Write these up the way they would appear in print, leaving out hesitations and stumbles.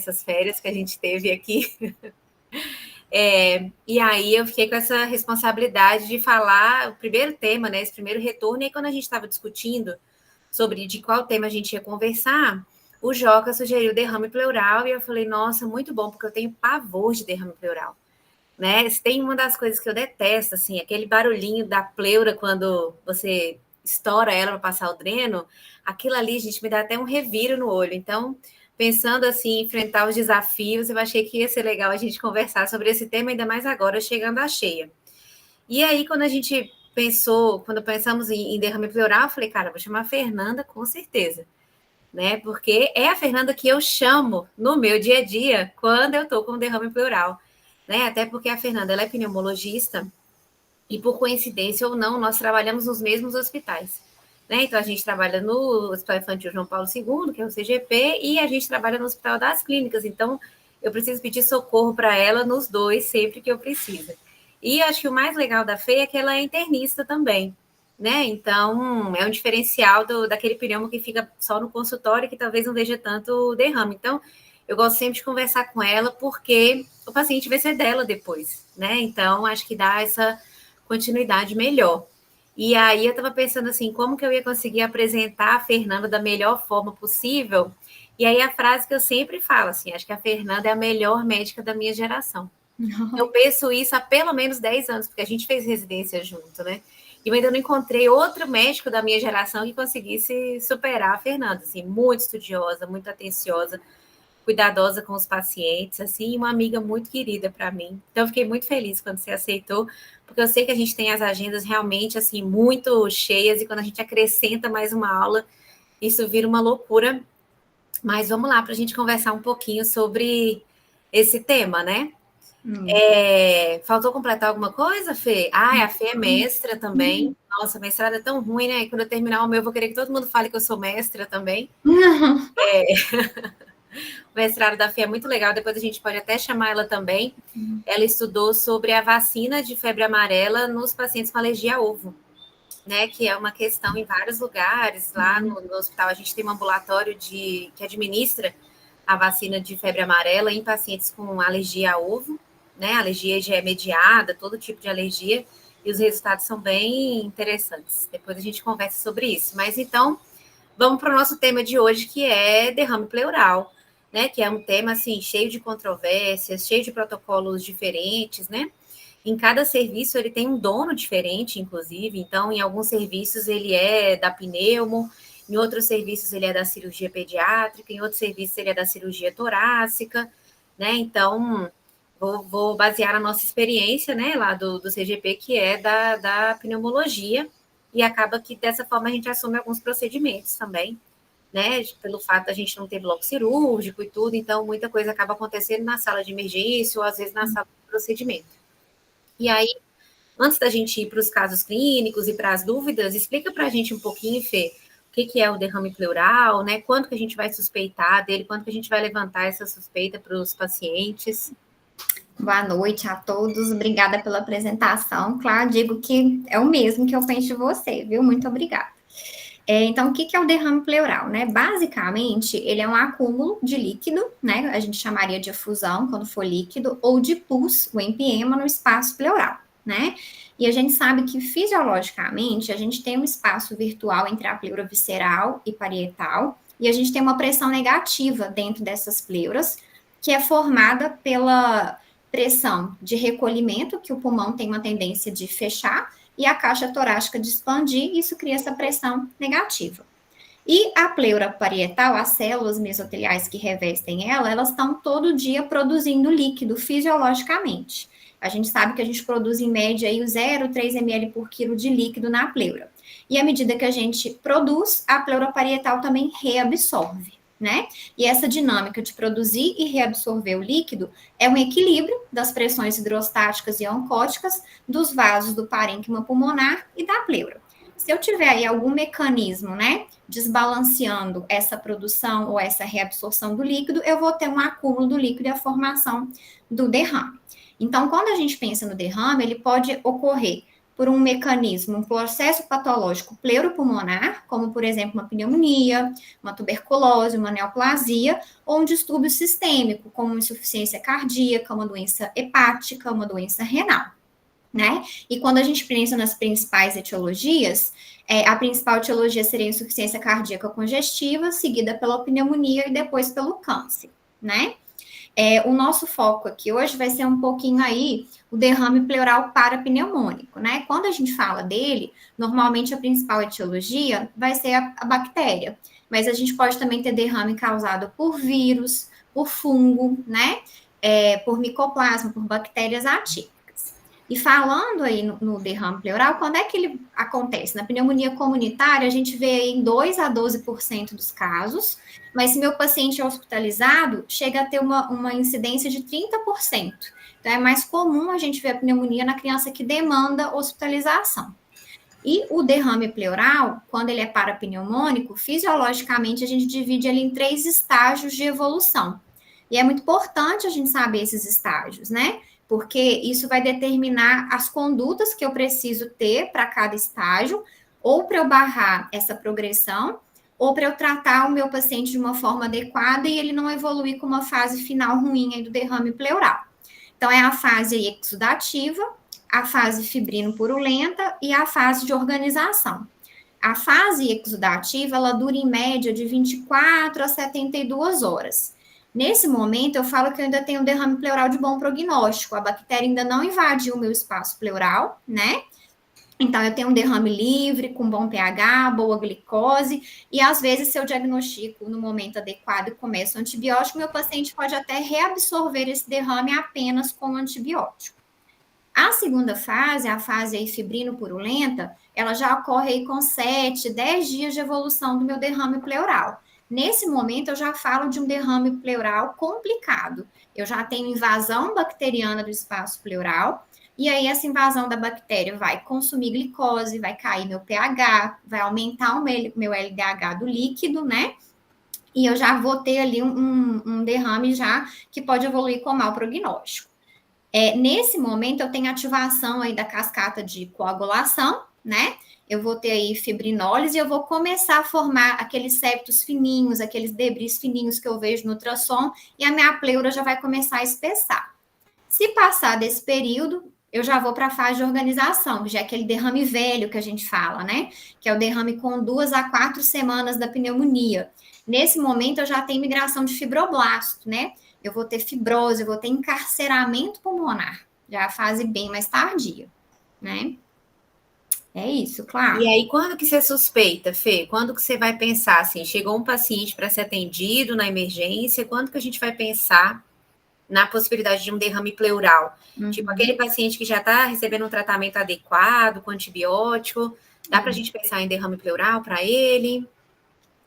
essas férias que a gente teve aqui. E aí eu fiquei com essa responsabilidade de falar o primeiro tema, né? Esse primeiro retorno. E aí, quando a gente estava discutindo sobre de qual tema a gente ia conversar, o Joca sugeriu derrame pleural, e eu falei, nossa, muito bom, porque eu tenho pavor de derrame pleural. Né? Tem uma das coisas que eu detesto, assim, aquele barulhinho da pleura quando você estoura ela para passar o dreno, aquilo ali, gente, me dá até um reviro no olho. Então, pensando assim, em enfrentar os desafios, eu achei que ia ser legal a gente conversar sobre esse tema, ainda mais agora, chegando à cheia. E aí, quando a gente quando pensamos em derrame pleural, eu falei, cara, vou chamar a Fernanda com certeza, né? Porque é a Fernanda que eu chamo no meu dia a dia quando eu estou com derrame pleural, né? Até porque a Fernanda, ela é pneumologista e, por coincidência ou não, nós trabalhamos nos mesmos hospitais, né? Então, a gente trabalha no Hospital Infantil João Paulo II, que é o CGP, e a gente trabalha no Hospital das Clínicas. Então, eu preciso pedir socorro para ela nos dois sempre que eu preciso. E acho que o mais legal da Fê é que ela é internista também, né? Então, é um diferencial daquele pneumo que fica só no consultório, que talvez não veja tanto derrame. Então, eu gosto sempre de conversar com ela, porque o paciente vai ser dela depois, né? Então, acho que dá essa continuidade melhor. E aí, eu estava pensando assim, como que eu ia conseguir apresentar a Fernanda da melhor forma possível? E aí, a frase que eu sempre falo, assim, acho que a Fernanda é a melhor médica da minha geração. Eu penso isso há pelo menos 10 anos, porque a gente fez residência junto, né? E eu ainda não encontrei outro médico da minha geração que conseguisse superar a Fernanda, assim, muito estudiosa, muito atenciosa, cuidadosa com os pacientes, assim, e uma amiga muito querida para mim. Então, eu fiquei muito feliz quando você aceitou, porque eu sei que a gente tem as agendas realmente, assim, muito cheias, e quando a gente acrescenta mais uma aula, isso vira uma loucura. Mas vamos lá para a gente conversar um pouquinho sobre esse tema, né? Faltou completar alguma coisa, Fê? A Fê é mestra também. Nossa, mestrado é tão ruim, né? E quando eu terminar o meu, eu vou querer que todo mundo fale que eu sou mestra também. O mestrado da Fê é muito legal, depois a gente pode até chamar ela também. Ela estudou sobre a vacina de febre amarela nos pacientes com alergia a ovo, né? Que é uma questão em vários lugares. Lá no hospital, a gente tem um ambulatório que administra a vacina de febre amarela em pacientes com alergia a ovo, né? Alergia já é mediada, todo tipo de alergia, e os resultados são bem interessantes. Depois a gente conversa sobre isso. Mas então, vamos para o nosso tema de hoje, que é derrame pleural, né? Que é um tema assim cheio de controvérsias, cheio de protocolos diferentes, né? Em cada serviço ele tem um dono diferente, inclusive. Então, em alguns serviços ele é da pneumo, em outros serviços ele é da cirurgia pediátrica, em outros serviços ele é da cirurgia torácica, né? Então, vou basear a nossa experiência, né, lá do CGP, que é da pneumologia, e acaba que dessa forma a gente assume alguns procedimentos também, né? Pelo fato da gente não ter bloco cirúrgico e tudo, então muita coisa acaba acontecendo na sala de emergência ou às vezes na sala de procedimento. E aí, antes da gente ir para os casos clínicos e para as dúvidas, explica para a gente um pouquinho, Fê, o que é o derrame pleural, né? Quando que a gente vai suspeitar dele, quando que a gente vai levantar essa suspeita para os pacientes? Boa noite a todos, obrigada pela apresentação. Claro, digo que é o mesmo que eu penso de você, viu? Muito obrigada. Então, o que é o derrame pleural, né? Basicamente, ele é um acúmulo de líquido, né? A gente chamaria de efusão quando for líquido, ou de pus, o empiema, no espaço pleural, né? E a gente sabe que fisiologicamente a gente tem um espaço virtual entre a pleura visceral e parietal, e a gente tem uma pressão negativa dentro dessas pleuras, que é formada pela pressão de recolhimento, que o pulmão tem uma tendência de fechar, e a caixa torácica de expandir, isso cria essa pressão negativa. E a pleura parietal, as células mesoteliais que revestem ela, elas estão todo dia produzindo líquido fisiologicamente. A gente sabe que a gente produz em média aí 0,3 ml por quilo de líquido na pleura. E à medida que a gente produz, a pleura parietal também reabsorve, né? E essa dinâmica de produzir e reabsorver o líquido é um equilíbrio das pressões hidrostáticas e oncóticas dos vasos do parênquima pulmonar e da pleura. Se eu tiver aí algum mecanismo, né, desbalanceando essa produção ou essa reabsorção do líquido, eu vou ter um acúmulo do líquido e a formação do derrame. Então, quando a gente pensa no derrame, ele pode ocorrer por um mecanismo, um processo patológico pleuropulmonar, como, por exemplo, uma pneumonia, uma tuberculose, uma neoplasia, ou um distúrbio sistêmico, como uma insuficiência cardíaca, uma doença hepática, uma doença renal, né? E quando a gente pensa nas principais etiologias, a principal etiologia seria a insuficiência cardíaca congestiva, seguida pela pneumonia e depois pelo câncer, né? O nosso foco aqui hoje vai ser um pouquinho aí o derrame pleural parapneumônico, né? Quando a gente fala dele, normalmente a principal etiologia vai ser a bactéria, mas a gente pode também ter derrame causado por vírus, por fungo, né? Por micoplasma, por bactérias atípicas. E falando aí no derrame pleural, quando é que ele acontece? Na pneumonia comunitária, a gente vê em 2 a 12% dos casos, mas se meu paciente é hospitalizado, chega a ter uma incidência de 30%. Então, é mais comum a gente ver a pneumonia na criança que demanda hospitalização. E o derrame pleural, quando ele é parapneumônico, fisiologicamente a gente divide ele em 3 estágios de evolução. E é muito importante a gente saber esses estágios, né? Porque isso vai determinar as condutas que eu preciso ter para cada estágio, ou para eu barrar essa progressão, ou para eu tratar o meu paciente de uma forma adequada e ele não evoluir com uma fase final ruim aí do derrame pleural. Então, é a fase exudativa, a fase fibrino-purulenta e a fase de organização. A fase exudativa, ela dura em média de 24 a 72 horas. Nesse momento, eu falo que eu ainda tenho um derrame pleural de bom prognóstico. A bactéria ainda não invadiu o meu espaço pleural, né? Então, eu tenho um derrame livre, com bom pH, boa glicose, e às vezes, se eu diagnostico no momento adequado e começo o antibiótico, meu paciente pode até reabsorver esse derrame apenas com o antibiótico. A segunda fase, a fase aí fibrino-purulenta, ela já ocorre aí com 7, 10 dias de evolução do meu derrame pleural. Nesse momento, eu já falo de um derrame pleural complicado. Eu já tenho invasão bacteriana do espaço pleural, e aí essa invasão da bactéria vai consumir glicose, vai cair meu pH, vai aumentar o meu LDH do líquido, né? E eu já vou ter ali um derrame já que pode evoluir com mau prognóstico. Nesse momento, eu tenho ativação aí da cascata de coagulação, né? Eu vou ter aí fibrinólise e eu vou começar a formar aqueles septos fininhos, aqueles debris fininhos que eu vejo no ultrassom, e a minha pleura já vai começar a espessar. Se passar desse período, eu já vou para a fase de organização, já é aquele derrame velho que a gente fala, né? Que é o derrame com 2 a 4 semanas da pneumonia. Nesse momento, eu já tenho migração de fibroblasto, né? Eu vou ter fibrose, eu vou ter encarceramento pulmonar, já a fase bem mais tardia, né? É isso, claro. E aí, quando que você suspeita, Fê? Quando que você vai pensar assim, chegou um paciente para ser atendido na emergência, quando que a gente vai pensar na possibilidade de um derrame pleural? Tipo, aquele paciente que já está recebendo um tratamento adequado, com antibiótico, dá para a gente pensar em derrame pleural para ele?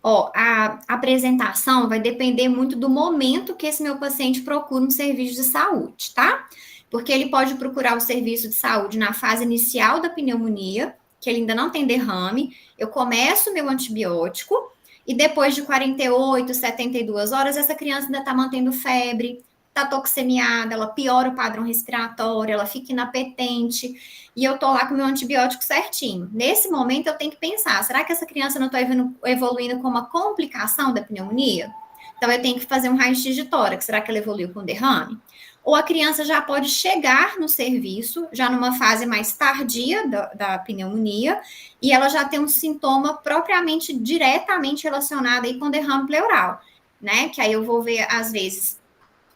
A apresentação vai depender muito do momento que esse meu paciente procura um serviço de saúde, tá? Porque ele pode procurar o serviço de saúde na fase inicial da pneumonia, que ele ainda não tem derrame, eu começo meu antibiótico, e depois de 48, 72 horas, essa criança ainda está mantendo febre, está toxemiada, ela piora o padrão respiratório, ela fica inapetente, e eu tô lá com o meu antibiótico certinho. Nesse momento, eu tenho que pensar, será que essa criança não está evoluindo com uma complicação da pneumonia? Então, eu tenho que fazer um raio-x de tórax, será que ela evoluiu com derrame? Ou a criança já pode chegar no serviço, já numa fase mais tardia da pneumonia, e ela já tem um sintoma propriamente, diretamente relacionado aí com derrame pleural, né? Que aí eu vou ver, às vezes,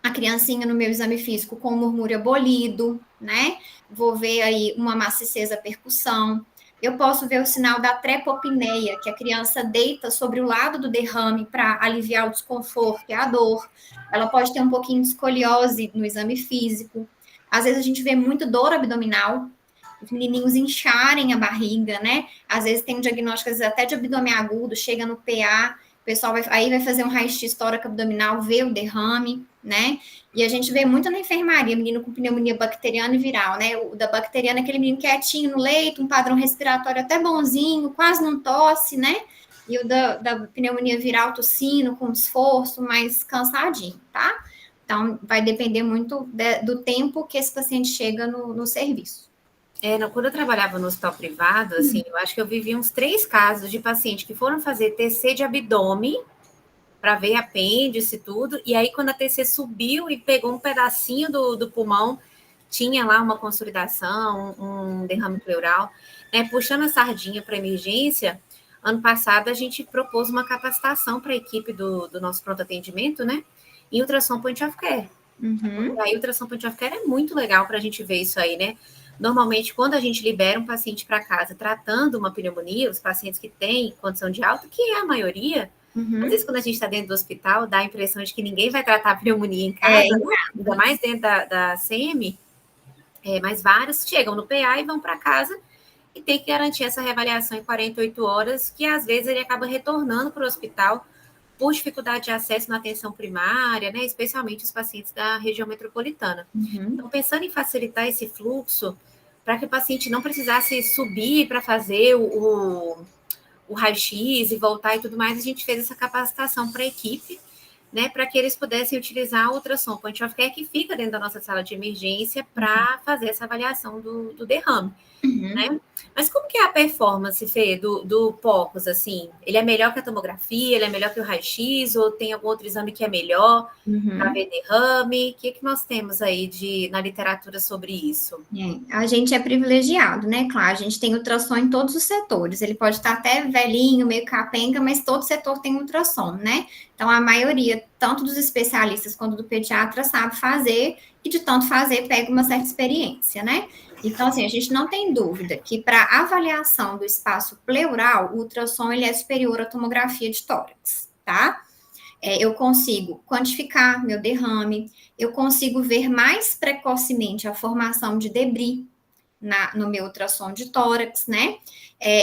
a criancinha no meu exame físico com o murmúrio abolido, né? Vou ver aí uma maciçeza percussão. Eu posso ver o sinal da trepopneia, que a criança deita sobre o lado do derrame para aliviar o desconforto e a dor. Ela pode ter um pouquinho de escoliose no exame físico. Às vezes a gente vê muito dor abdominal, os menininhos incharem a barriga, né? Às vezes tem um diagnóstico, às vezes até de abdômen agudo, chega no PA, o pessoal vai fazer um raio-x tóraco abdominal, vê o derrame, né? E a gente vê muito na enfermaria, menino com pneumonia bacteriana e viral, né? O da bacteriana é aquele menino quietinho no leito, um padrão respiratório até bonzinho, quase não tosse, né? E o da pneumonia viral tossindo, com esforço, mais cansadinho, tá? Então, vai depender muito do tempo que esse paciente chega no serviço. Quando eu trabalhava no hospital privado, assim, eu acho que eu vivi uns 3 casos de paciente que foram fazer TC de abdômen para ver apêndice e tudo, e aí quando a TC subiu e pegou um pedacinho do pulmão, tinha lá uma consolidação, um derrame pleural, né? Puxando a sardinha para emergência, ano passado a gente propôs uma capacitação para a equipe do nosso pronto atendimento, né? Em ultrassom point of care. Uhum. Aí, ultrassom point of care é muito legal para a gente ver isso aí, né? Normalmente, quando a gente libera um paciente para casa tratando uma pneumonia, os pacientes que têm condição de alta, que é a maioria, às vezes quando a gente está dentro do hospital, dá a impressão de que ninguém vai tratar a pneumonia em casa, né? Ainda mais dentro da CM, mas vários chegam no PA e vão para casa e tem que garantir essa reavaliação em 48 horas, que às vezes ele acaba retornando para o hospital por dificuldade de acesso na atenção primária, né, especialmente os pacientes da região metropolitana. Então, pensando em facilitar esse fluxo, para que o paciente não precisasse subir para fazer o raio-x e voltar e tudo mais, a gente fez essa capacitação para a equipe, né, para que eles pudessem utilizar o ultrassom point of care que fica dentro da nossa sala de emergência para fazer essa avaliação do derrame. Né? Mas como que é a performance, Fê, do POCUS, assim? Ele é melhor que a tomografia? Ele é melhor que o raio-x? Ou tem algum outro exame que é melhor para ver derrame? O que nós temos aí na literatura sobre isso? A gente é privilegiado, né? Claro, a gente tem ultrassom em todos os setores. Ele pode estar até velhinho, meio capenga, mas todo setor tem ultrassom, né? Então, a maioria, tanto dos especialistas quanto do pediatra, sabe fazer, e de tanto fazer, pega uma certa experiência, né? Então, assim, a gente não tem dúvida que para avaliação do espaço pleural, o ultrassom ele é superior à tomografia de tórax, tá? Eu consigo quantificar meu derrame, eu consigo ver mais precocemente a formação de debris no meu ultrassom de tórax, né?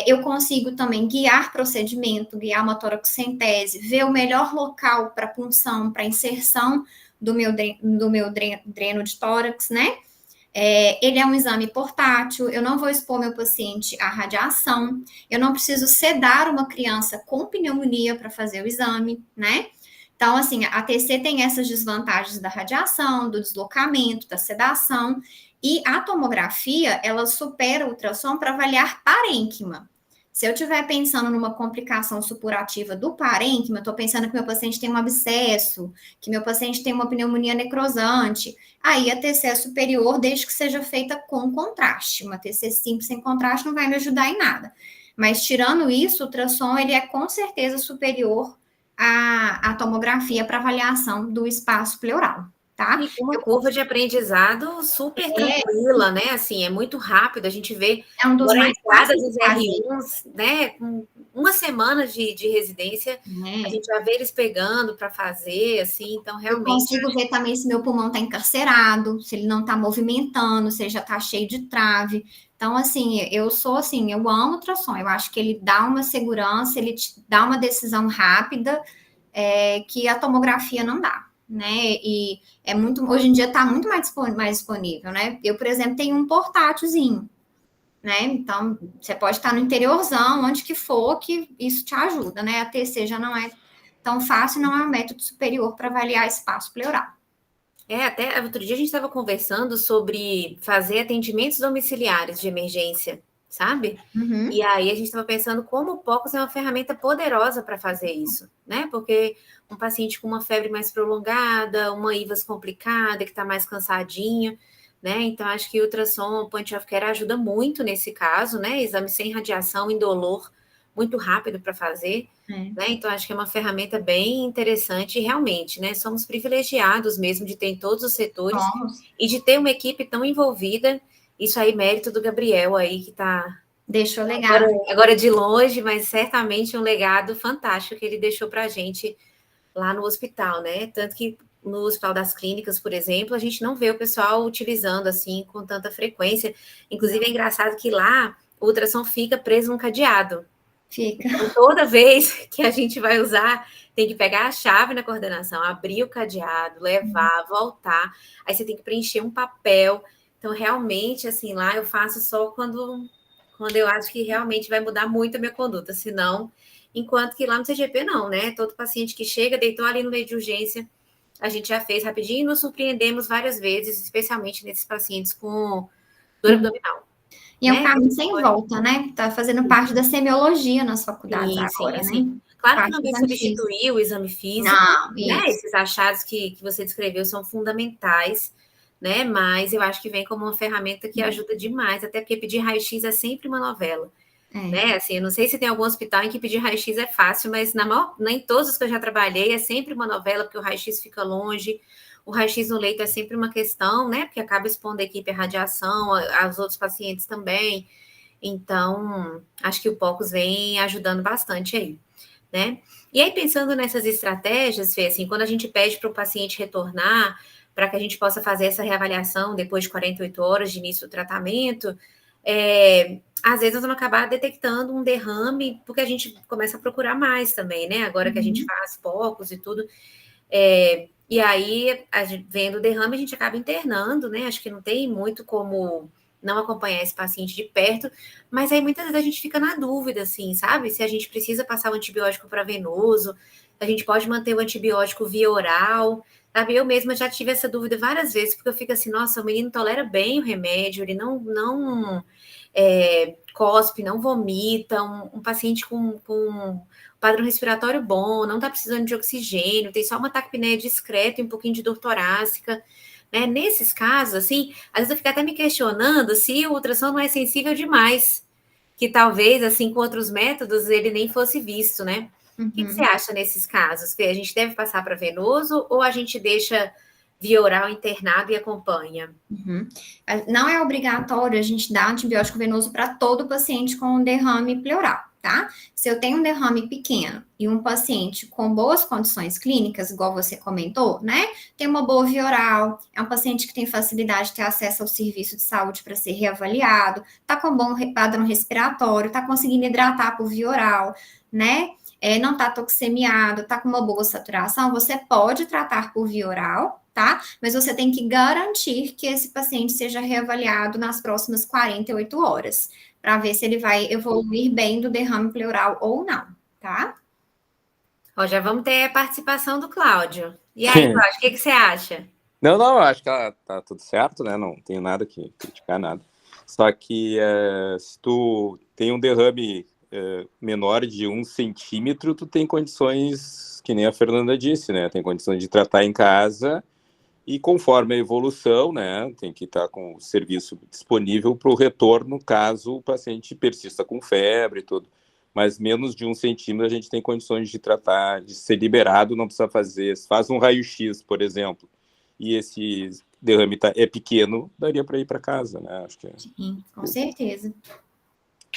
Eu consigo também guiar procedimento, guiar uma toracocentese, ver o melhor local para punção, para inserção do meu dreno de tórax, né? Ele é um exame portátil, eu não vou expor meu paciente à radiação, eu não preciso sedar uma criança com pneumonia para fazer o exame, né? Então, assim, a TC tem essas desvantagens da radiação, do deslocamento, da sedação, e a tomografia, ela supera o ultrassom para avaliar parênquima. Se eu estiver pensando numa complicação supurativa do parênquima, estou pensando que meu paciente tem um abscesso, que meu paciente tem uma pneumonia necrosante, aí a TC é superior desde que seja feita com contraste. Uma TC simples sem contraste não vai me ajudar em nada. Mas tirando isso, o ultrassom ele é com certeza superior à tomografia para avaliação do espaço pleural, tá? E uma curva de aprendizado super tranquila, né? Assim, é muito rápido, a gente vê um dos agora a mais entrada fáceis dos de fazer. R1s, né? Com uma semana de residência, a gente já vê eles pegando para fazer, assim, então Eu realmente. consigo ver também se meu pulmão está encarcerado, se ele não está movimentando, se ele já está cheio de trave. Então, assim, eu sou assim, eu amo ultrassom. Eu acho que ele dá uma segurança, ele te dá uma decisão rápida, que a tomografia não dá, né? E hoje em dia está muito mais disponível, né? Eu, por exemplo, tenho um portátilzinho, né? Então, você pode estar no interiorzão, onde que for, que isso te ajuda, né? A TC já não é tão fácil, não é um método superior para avaliar espaço pleural. Até outro dia a gente estava conversando sobre fazer atendimentos domiciliares de emergência, sabe? E aí a gente estava pensando como o POCUS é uma ferramenta poderosa para fazer isso, né? Porque um paciente com uma febre mais prolongada, uma IVAS complicada, que está mais cansadinho, né? Então acho que o ultrassom point of care ajuda muito nesse caso, né? Exame sem radiação, indolor, muito rápido para fazer. Né? Então, acho que é uma ferramenta bem interessante e realmente, né? Somos privilegiados mesmo de ter em todos os setores e de ter uma equipe tão envolvida. Isso aí, mérito do Gabriel aí, que está deixou legado. Agora de longe, mas certamente um legado fantástico que ele deixou para a gente lá no hospital, né? Tanto que no Hospital das Clínicas, por exemplo, a gente não vê o pessoal utilizando assim com tanta frequência. Inclusive, é engraçado que lá o ultrassom fica preso num cadeado. Fica. Então, toda vez que a gente vai usar, tem que pegar a chave na coordenação, abrir o cadeado, levar, voltar. Aí você tem que preencher um papel. Então, realmente, assim, lá eu faço só quando eu acho que realmente vai mudar muito a minha conduta. Senão, enquanto que lá no CGP não, né? Todo paciente que chega, deitou ali no leito de urgência, a gente já fez rapidinho e nos surpreendemos várias vezes, especialmente nesses pacientes com dor abdominal. E é um caminho sem volta, né? Tá fazendo parte da semiologia nas faculdades agora, né? Claro que não vai substituir o exame físico, não, né? Esses achados que você descreveu são fundamentais, né? Mas eu acho que vem como uma ferramenta que ajuda demais, até porque pedir raio-x é sempre uma novela. Né? Assim, eu não sei se tem algum hospital em que pedir raio-x é fácil, mas nem todos os que eu já trabalhei é sempre uma novela, porque o raio-x fica longe, o raio-x no leito é sempre uma questão, né? Porque acaba expondo a equipe à radiação, aos outros pacientes também. Então, acho que o POCUS vem ajudando bastante aí, né? E aí, pensando nessas estratégias, Fê, assim, quando a gente pede para o paciente retornar, para que a gente possa fazer essa reavaliação depois de 48 horas de início do tratamento, às vezes nós vamos acabar detectando um derrame, porque a gente começa a procurar mais também, né? Agora que a gente faz POCUS e tudo. E aí, vendo o derrame, a gente acaba internando, né? Acho que não tem muito como não acompanhar esse paciente de perto, mas aí muitas vezes a gente fica na dúvida, assim, sabe? Se a gente precisa passar o antibiótico para venoso, a gente pode manter o antibiótico via oral, sabe? Eu mesma já tive essa dúvida várias vezes, porque eu fico assim, nossa, o menino tolera bem o remédio, ele não cospe, não vomita, um paciente com padrão respiratório bom, não está precisando de oxigênio, tem só uma taquipneia discreta e um pouquinho de dor torácica, né? Nesses casos, assim, às vezes eu fico até me questionando se o ultrassom não é sensível demais, que talvez, assim, com outros métodos, ele nem fosse visto, né? O que você acha nesses casos, Fê? A gente deve passar para venoso ou a gente deixa via oral internado e acompanha? Não é obrigatório a gente dar antibiótico venoso para todo paciente com derrame pleural, tá? Se eu tenho um derrame pequeno e um paciente com boas condições clínicas, igual você comentou, né? Tem uma boa via oral, é um paciente que tem facilidade de ter acesso ao serviço de saúde para ser reavaliado, tá com bom padrão respiratório, tá conseguindo hidratar por via oral, né? Não tá toxemiado, tá com uma boa saturação, você pode tratar por via oral, tá? Mas você tem que garantir que esse paciente seja reavaliado nas próximas 48 horas, para ver se ele vai evoluir bem do derrame pleural ou não, tá? Ó, já vamos ter a participação do Cláudio. E aí, Cláudio, o que você acha? Não, acho que tá tudo certo, né? Não tenho nada que criticar, nada. Só que se tu tem um derrame menor de 1 centímetro, tu tem condições, que nem a Fernanda disse, né? Tem condições de tratar em casa e conforme a evolução, né? Tem que estar com o serviço disponível para o retorno, caso o paciente persista com febre e tudo. Mas menos de 1 centímetro a gente tem condições de tratar, de ser liberado, não precisa faz um raio-x, por exemplo, e esse derrame é pequeno, daria para ir para casa, né? Acho que Sim, com certeza.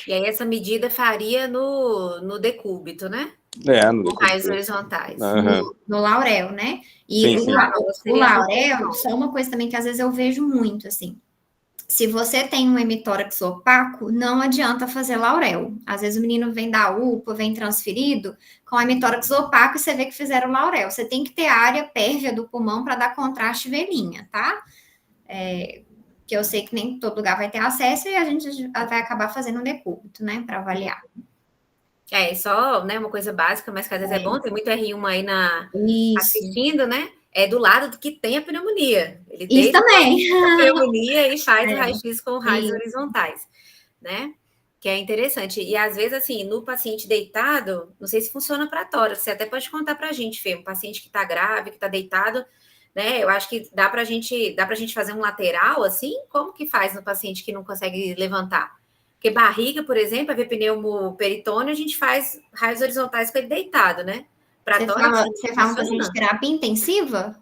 E aí essa medida faria no decúbito, né? No decúbito. Com raios horizontais. No Laurel, né? E sim. O Laurel, só uma coisa também que às vezes eu vejo muito, assim. Se você tem um hemitórax opaco, não adianta fazer Laurel. Às vezes o menino vem da UPA, vem transferido com hemitórax opaco e você vê que fizeram Laurel. Você tem que ter área pérvia do pulmão para dar contraste velinha, tá? Que eu sei que nem todo lugar vai ter acesso e a gente vai acabar fazendo um decúbito, né, para avaliar. Só, né, uma coisa básica, mas que às vezes é bom, tem muito R1 aí Isso. assistindo, né? É do lado do que tem a pneumonia. Ele Isso também. A pneumonia e faz o raio-x com raios horizontais, né? Que é interessante. E às vezes, assim, no paciente deitado, não sei se funciona para tórax, você até pode contar para a gente, Fê, um paciente que está grave, que está deitado, né? Eu acho que dá para a gente fazer um lateral, assim? Como que faz no paciente que não consegue levantar? Porque barriga, por exemplo, a ver pneumoperitônio, a gente faz raios horizontais com ele deitado, né? Você fala um paciente de terapia intensiva?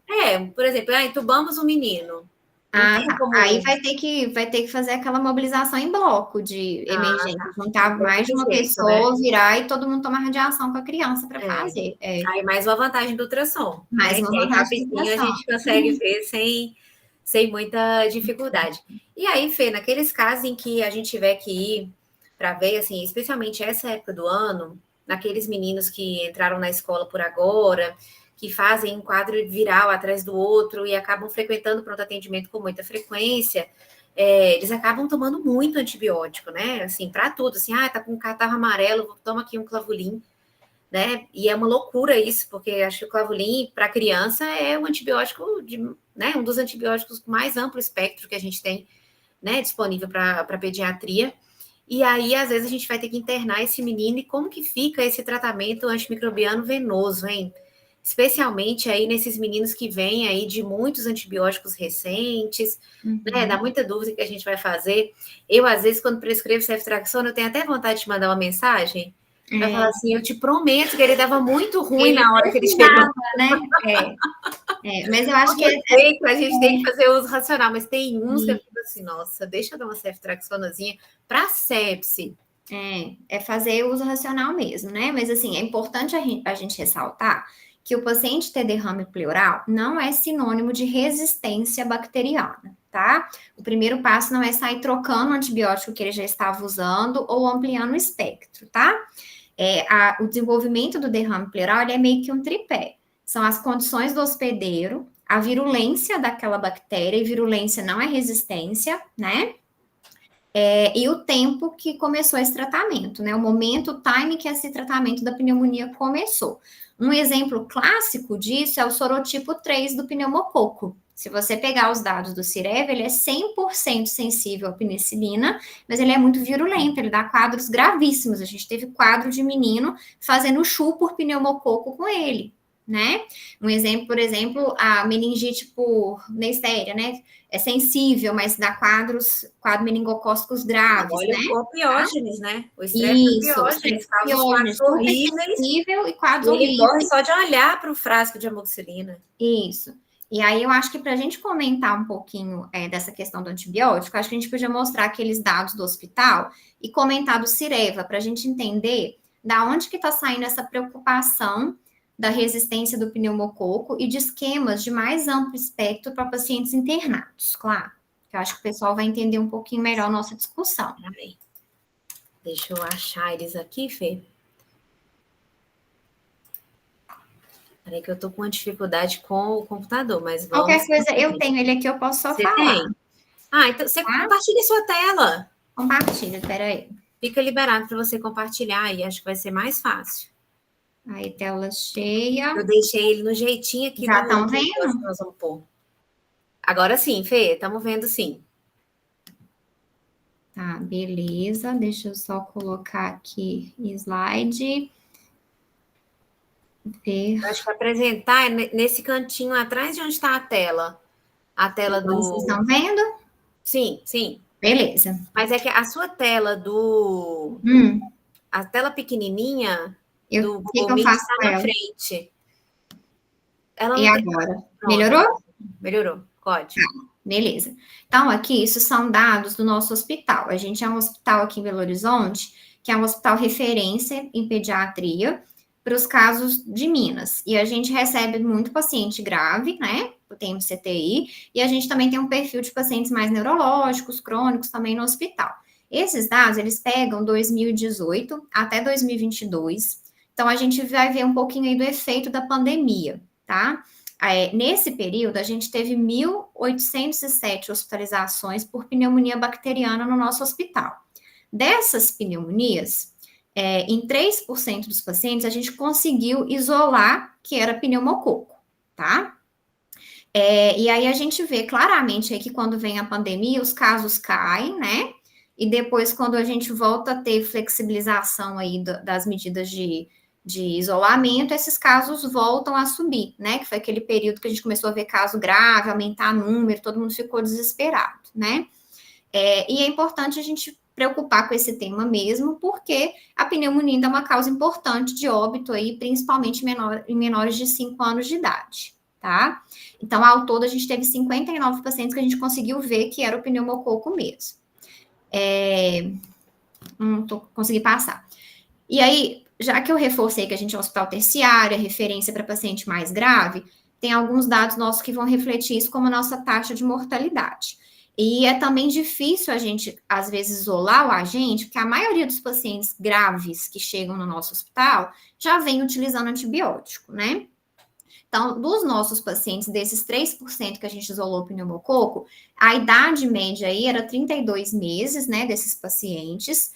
Por exemplo, entubamos um menino. Tá. Aí vai ter que fazer aquela mobilização em bloco de emergência, juntar mais de uma pessoa, né? Virar e todo mundo tomar radiação com a criança para fazer. Aí mais uma vantagem do ultrassom. Mais uma vantagem do ultrassom. A gente consegue ver sem muita dificuldade. E aí, Fê, naqueles casos em que a gente tiver que ir para ver, assim, especialmente essa época do ano, naqueles meninos que entraram na escola por agora, que fazem um quadro viral atrás do outro e acabam frequentando pronto atendimento com muita frequência, eles acabam tomando muito antibiótico, né? Assim, para tudo, assim, tá com um catarro amarelo, toma aqui um Clavulin, né? E é uma loucura isso, porque acho que o Clavulin para criança é um antibiótico um dos antibióticos com mais amplo espectro que a gente tem né, disponível para pediatria. E aí, às vezes, a gente vai ter que internar esse menino. E como que fica esse tratamento antimicrobiano venoso, hein? Especialmente aí nesses meninos que vêm aí de muitos antibióticos recentes, né? Dá muita dúvida que a gente vai fazer. Eu, às vezes, quando prescrevo ceftriaxona, eu tenho até vontade de mandar uma mensagem. Vai falar assim, eu te prometo que ele dava muito ruim na hora que ele chegou. Né? Mas eu acho que a gente tem que fazer uso racional, mas tem uns que eu fico assim, nossa, deixa eu dar uma ceftriaxonazinha para sepse. É fazer uso racional mesmo, né? Mas assim, é importante a gente ressaltar que o paciente ter derrame pleural não é sinônimo de resistência bacteriana, tá? O primeiro passo não é sair trocando o antibiótico que ele já estava usando ou ampliando o espectro, tá? O desenvolvimento do derrame pleural ele é meio que um tripé. São as condições do hospedeiro, a virulência daquela bactéria, e virulência não é resistência, né? E o tempo que começou esse tratamento, né? O momento, o time que esse tratamento da pneumonia começou. Um exemplo clássico disso é o sorotipo 3 do pneumococo. Se você pegar os dados do Cirev, ele é 100% sensível à penicilina, mas ele é muito virulento, ele dá quadros gravíssimos. A gente teve quadro de menino fazendo chu por pneumococo com ele, né? Um exemplo, por exemplo, a meningite por Neisseria, né? É sensível, mas dá quadro meningocócicos graves, olha, né? O Opiógenes, né? O Estreptopiógenes causa quadros horríveis. E quadros ele horríveis. morre só de olhar para o frasco de amoxicilina. Isso. E aí eu acho que para a gente comentar um pouquinho dessa questão do antibiótico, acho que a gente podia mostrar aqueles dados do hospital e comentar do Cireva, para a gente entender da onde que está saindo essa preocupação da resistência do pneumococo e de esquemas de mais amplo espectro para pacientes internados, claro. Eu acho que o pessoal vai entender um pouquinho melhor a nossa discussão. Deixa eu achar eles aqui, Fê. Peraí que eu tô com uma dificuldade com o computador, mas vamos... Qualquer coisa, eu tenho ele aqui, eu posso só falar. Tem? Então você compartilha sua tela. Compartilha, peraí. Fica liberado para você compartilhar aí, acho que vai ser mais fácil. Aí, tela cheia. Eu deixei ele no jeitinho aqui. Já estão vendo? Nós vamos pôr. Agora sim, Fê, estamos vendo sim. Tá, beleza. Deixa eu só colocar aqui slide. Eu acho que apresentar nesse cantinho atrás de onde está a tela. A tela do... Vocês estão vendo? Sim, sim. Beleza. Mas é que a sua tela do... A tela pequenininha do Google Meet está na frente. E agora? Melhorou? Melhorou, pode. Beleza. Então, aqui, isso são dados do nosso hospital. A gente é um hospital aqui em Belo Horizonte, que é um hospital referência em pediatria para os casos de Minas. E a gente recebe muito paciente grave, né? Tem CTI, e a gente também tem um perfil de pacientes mais neurológicos, crônicos também no hospital. Esses dados, eles pegam 2018 até 2022. Então, a gente vai ver um pouquinho aí do efeito da pandemia, tá? Nesse período, a gente teve 1.807 hospitalizações por pneumonia bacteriana no nosso hospital. Dessas pneumonias, em 3% dos pacientes, a gente conseguiu isolar que era pneumococo, tá? E aí a gente vê claramente aí que quando vem a pandemia, os casos caem, né? E depois, quando a gente volta a ter flexibilização aí das medidas de isolamento, esses casos voltam a subir, né? Que foi aquele período que a gente começou a ver caso grave, aumentar número, todo mundo ficou desesperado, né? E é importante a gente preocupar com esse tema mesmo, porque a pneumonia ainda é uma causa importante de óbito aí, principalmente em menores de 5 anos de idade, tá? Então, ao todo, a gente teve 59 pacientes que a gente conseguiu ver que era o pneumococo mesmo. Não consegui passar. E aí, já que eu reforcei que a gente é um hospital terciário, é referência para paciente mais grave, tem alguns dados nossos que vão refletir isso como a nossa taxa de mortalidade. E é também difícil a gente, às vezes, isolar o agente, porque a maioria dos pacientes graves que chegam no nosso hospital já vem utilizando antibiótico, né? Então, dos nossos pacientes, desses 3% que a gente isolou o pneumococo, a idade média aí era 32 meses, né, desses pacientes.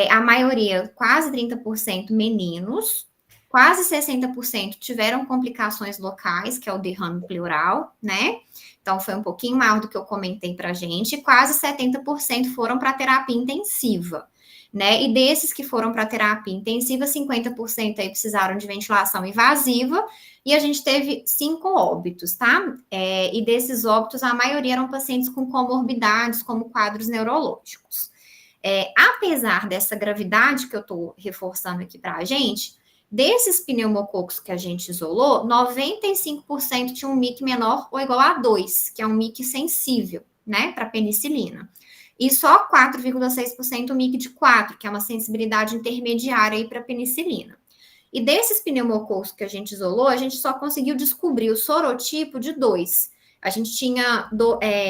A maioria, quase 30% meninos, quase 60% tiveram complicações locais, que é o derrame pleural, né? Então, foi um pouquinho maior do que eu comentei para a gente, quase 70% foram para terapia intensiva, né? E desses que foram para terapia intensiva, 50% aí precisaram de ventilação invasiva, e a gente teve 5 óbitos, tá? E desses óbitos, a maioria eram pacientes com comorbidades, como quadros neurológicos. Apesar dessa gravidade que eu estou reforçando aqui para a gente, desses pneumococos que a gente isolou, 95% tinha um MIC menor ou igual a 2, que é um MIC sensível, né, para penicilina. E só 4,6% o MIC de 4, que é uma sensibilidade intermediária aí para penicilina. E desses pneumococos que a gente isolou, a gente só conseguiu descobrir o sorotipo de 2. A gente tinha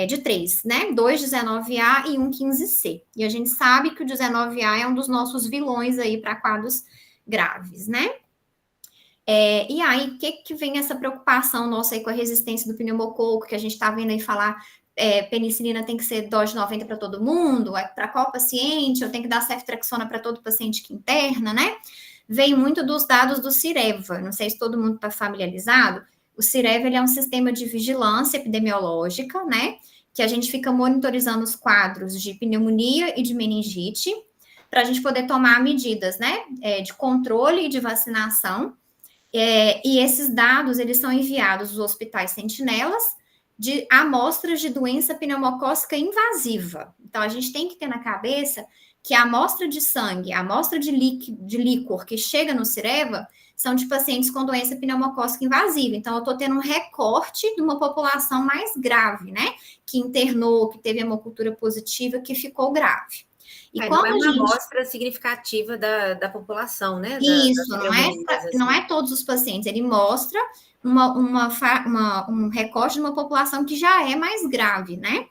de 3, né? 2 19A e 1 15C. E a gente sabe que o 19A é um dos nossos vilões aí para quadros graves, né? E aí, o que vem essa preocupação nossa aí com a resistência do pneumococo, que a gente está vendo aí falar, penicilina tem que ser dose 90 para todo mundo, para qual paciente, eu tenho que dar ceftriaxona para todo paciente que interna, né? Vem muito dos dados do Cireva, não sei se todo mundo está familiarizado. O Cireva, ele é um sistema de vigilância epidemiológica, né? Que a gente fica monitorizando os quadros de pneumonia e de meningite, para a gente poder tomar medidas, né? De controle e de vacinação. E esses dados, eles são enviados aos hospitais sentinelas de amostras de doença pneumocócica invasiva. Então, a gente tem que ter na cabeça que a amostra de sangue, a amostra de líquor que chega no Cireva são de pacientes com doença pneumocócica invasiva. Então, eu estou tendo um recorte de uma população mais grave, né? Que internou, que teve hemocultura positiva, que ficou grave. E não é uma amostra significativa da população, né? Isso, não é todos os pacientes. Ele mostra um recorte de uma população que já é mais grave, né?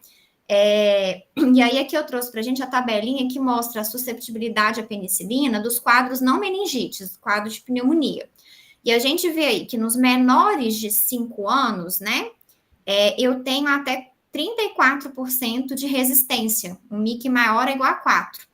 E aí aqui eu trouxe para a gente a tabelinha que mostra a susceptibilidade à penicilina dos quadros não meningites, quadros de pneumonia. E a gente vê aí que nos menores de 5 anos, né, eu tenho até 34% de resistência, um MIC maior ou igual a 4,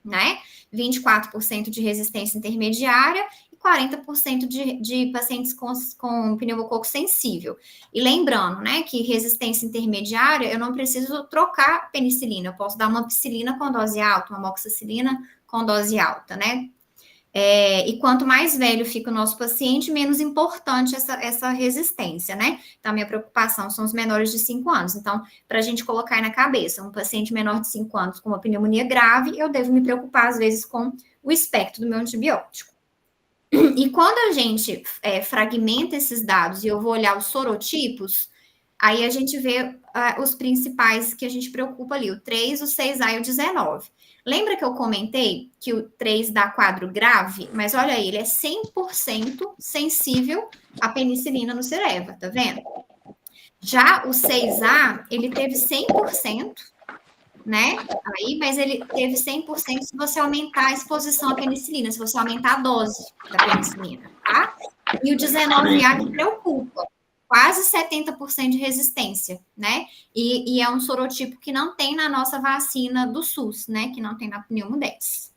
né? 24% de resistência intermediária e 40% de pacientes com pneumococo sensível. E lembrando, né, que resistência intermediária, eu não preciso trocar penicilina, eu posso dar uma ampicilina com dose alta, uma amoxicilina com dose alta, né? E quanto mais velho fica o nosso paciente, menos importante essa resistência, né? Então, a minha preocupação são os menores de 5 anos. Então, para a gente colocar aí na cabeça, um paciente menor de 5 anos com uma pneumonia grave, eu devo me preocupar, às vezes, com o espectro do meu antibiótico. E quando a gente fragmenta esses dados e eu vou olhar os sorotipos, aí a gente vê os principais que a gente preocupa ali, o 3, o 6A e o 19. Lembra que eu comentei que o 3 dá quadro grave? Mas olha aí, ele é 100% sensível à penicilina no Cireva, tá vendo? Já o 6A, ele teve 100%, né? Aí, mas ele teve 100% se você aumentar a exposição à penicilina, se você aumentar a dose da penicilina, tá? E o 19A que preocupa. Quase 70% de resistência, né? E é um sorotipo que não tem na nossa vacina do SUS, né? Que não tem na Pneumo 10.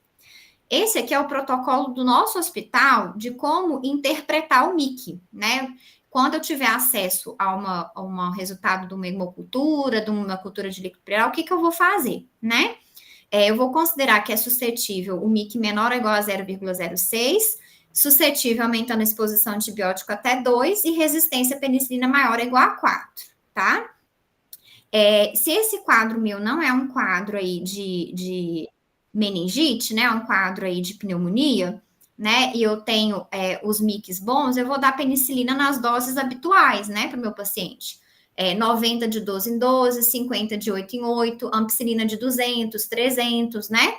Esse aqui é o protocolo do nosso hospital de como interpretar o MIC, né? Quando eu tiver acesso a um resultado de uma hemocultura, de uma cultura de líquido pleural, o que eu vou fazer, né? Eu vou considerar que é suscetível o MIC menor ou igual a 0,06, suscetível aumentando a exposição antibiótico até 2 e resistência à penicilina maior ou igual a 4, tá? Se esse quadro meu não é um quadro aí de meningite, né, é um quadro aí de pneumonia, né, e eu tenho os MICs bons, eu vou dar penicilina nas doses habituais, né, para o meu paciente. 90 de 12 em 12, 50 de 8 em 8, ampicilina de 200, 300, né?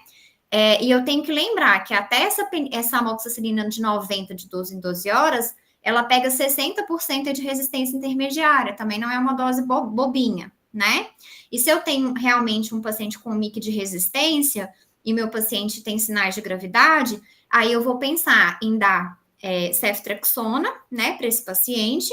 E eu tenho que lembrar que até essa amoxicilina de 90 de 12 em 12 horas, ela pega 60% de resistência intermediária, também não é uma dose bobinha, né? E se eu tenho realmente um paciente com MIC de resistência e meu paciente tem sinais de gravidade, aí eu vou pensar em dar ceftriaxona, né, para esse paciente.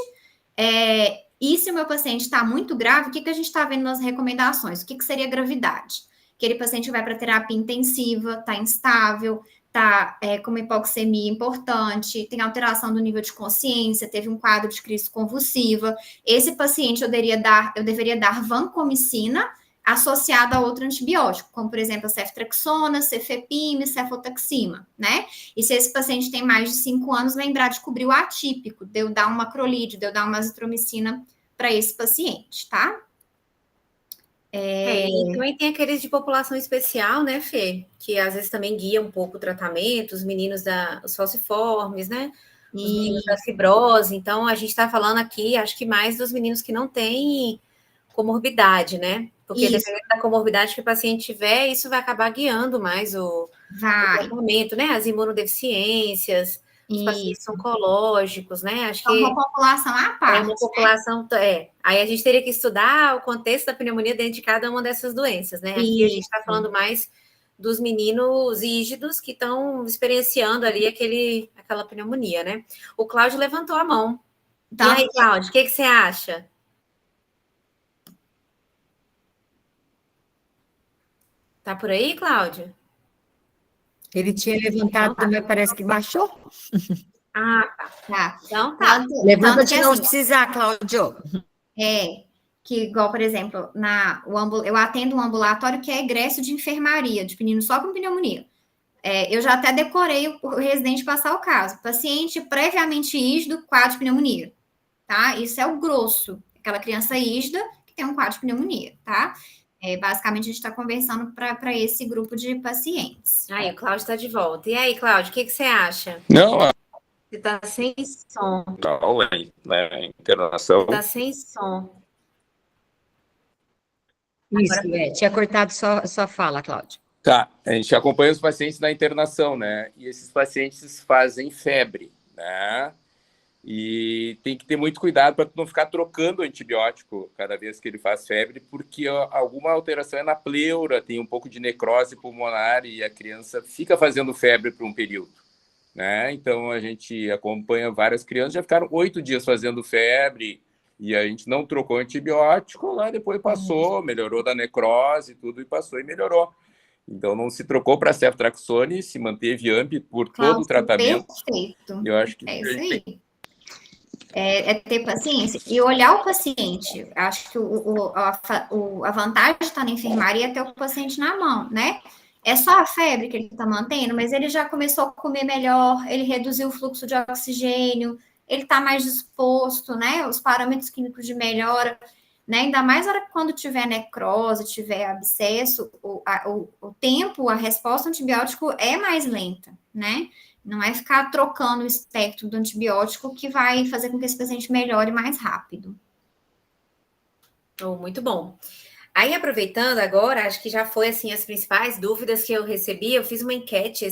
E se o meu paciente está muito grave, o que a gente está vendo nas recomendações? O que seria gravidade? Aquele paciente vai para terapia intensiva, está instável, está com uma hipoxemia importante, tem alteração do nível de consciência, teve um quadro de crise convulsiva. Esse paciente eu deveria dar vancomicina associada a outro antibiótico, como, por exemplo, a ceftriaxona, cefepime, cefotaxima, né? E se esse paciente tem mais de 5 anos, lembrar de cobrir o atípico, de eu dar uma macrolide, de eu dar uma azitromicina para esse paciente, tá? E também tem aqueles de população especial, né, Fê? Que às vezes também guia um pouco o tratamento, os meninos os falciformes, né? Os meninos da fibrose. Então, a gente está falando aqui, acho que mais dos meninos que não têm comorbidade, né? Porque dependendo da comorbidade que o paciente tiver, isso vai acabar guiando mais o tratamento, né? As imunodeficiências, os pacientes oncológicos, né? Acho que uma população à parte. Uma população, Aí a gente teria que estudar o contexto da pneumonia dentro de cada uma dessas doenças, né? Aqui a gente está falando mais dos meninos rígidos que estão experienciando ali aquela pneumonia, né? O Cláudio levantou a mão. Então, e aí, Cláudio, o que você acha? Tá por aí, Cláudio? Ele tinha levantado, mas parece que baixou. Tá. Então, tá. Levanta de não precisar, Cláudio. Que igual, por exemplo, eu atendo um ambulatório que é egresso de enfermaria, de menino só com pneumonia. Eu já até decorei o residente passar o caso. Paciente previamente ígido, quadro de pneumonia, tá? Isso é o grosso. Aquela criança ígida que tem um quadro de pneumonia, tá? Basicamente, a gente está conversando para esse grupo de pacientes. Aí, o Cláudio está de volta. E aí, Cláudio, o que você acha? Não, você está sem som. Na internação. Você está sem som. Isso, tinha cortado sua fala, Cláudio. Tá, a gente acompanha os pacientes na internação, né? E esses pacientes fazem febre, né? E tem que ter muito cuidado para não ficar trocando antibiótico cada vez que ele faz febre, porque alguma alteração é na pleura, tem um pouco de necrose pulmonar e a criança fica fazendo febre por um período, né? Então, a gente acompanha várias crianças, já ficaram 8 dias fazendo febre e a gente não trocou antibiótico, lá depois passou, melhorou da necrose, tudo, e passou e melhorou. Então, não se trocou para ceftriaxone, se manteve AMP por todo o tratamento. Perfeito. Eu acho que isso aí. Ter paciência e olhar o paciente. Acho que a vantagem de estar na enfermaria é ter o paciente na mão, né? É só a febre que ele está mantendo, mas ele já começou a comer melhor, ele reduziu o fluxo de oxigênio, ele está mais disposto, né? Os parâmetros clínicos de melhora, né? Ainda mais quando tiver necrose, tiver abscesso, o tempo, a resposta ao antibiótico é mais lenta, né? Não é ficar trocando o espectro do antibiótico que vai fazer com que esse paciente melhore mais rápido. Muito bom. Aí, aproveitando agora, acho que já foi, assim, as principais dúvidas que eu recebi. Eu fiz uma enquete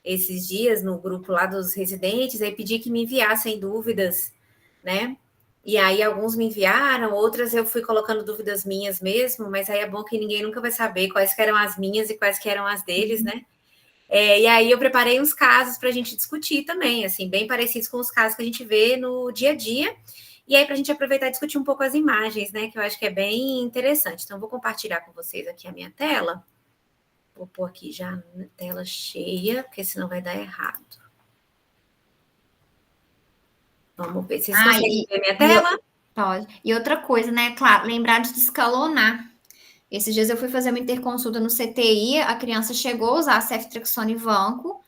esses dias no grupo lá dos residentes, aí pedi que me enviassem dúvidas, né? E aí, alguns me enviaram, outras eu fui colocando dúvidas minhas mesmo, mas aí é bom que ninguém nunca vai saber quais que eram as minhas e quais que eram as deles, né? E aí eu preparei uns casos para a gente discutir também, assim, bem parecidos com os casos que a gente vê no dia a dia. E aí, para a gente aproveitar e discutir um pouco as imagens, né? Que eu acho que é bem interessante. Então, vou compartilhar com vocês aqui a minha tela. Vou pôr aqui já na tela cheia, porque senão vai dar errado. Vamos ver. Vocês conseguem ver a minha tela? Pode. E outra coisa, né? Claro, lembrar de escalonar. Esses dias eu fui fazer uma interconsulta no CTI, a criança chegou a usar ceftriaxone vanco,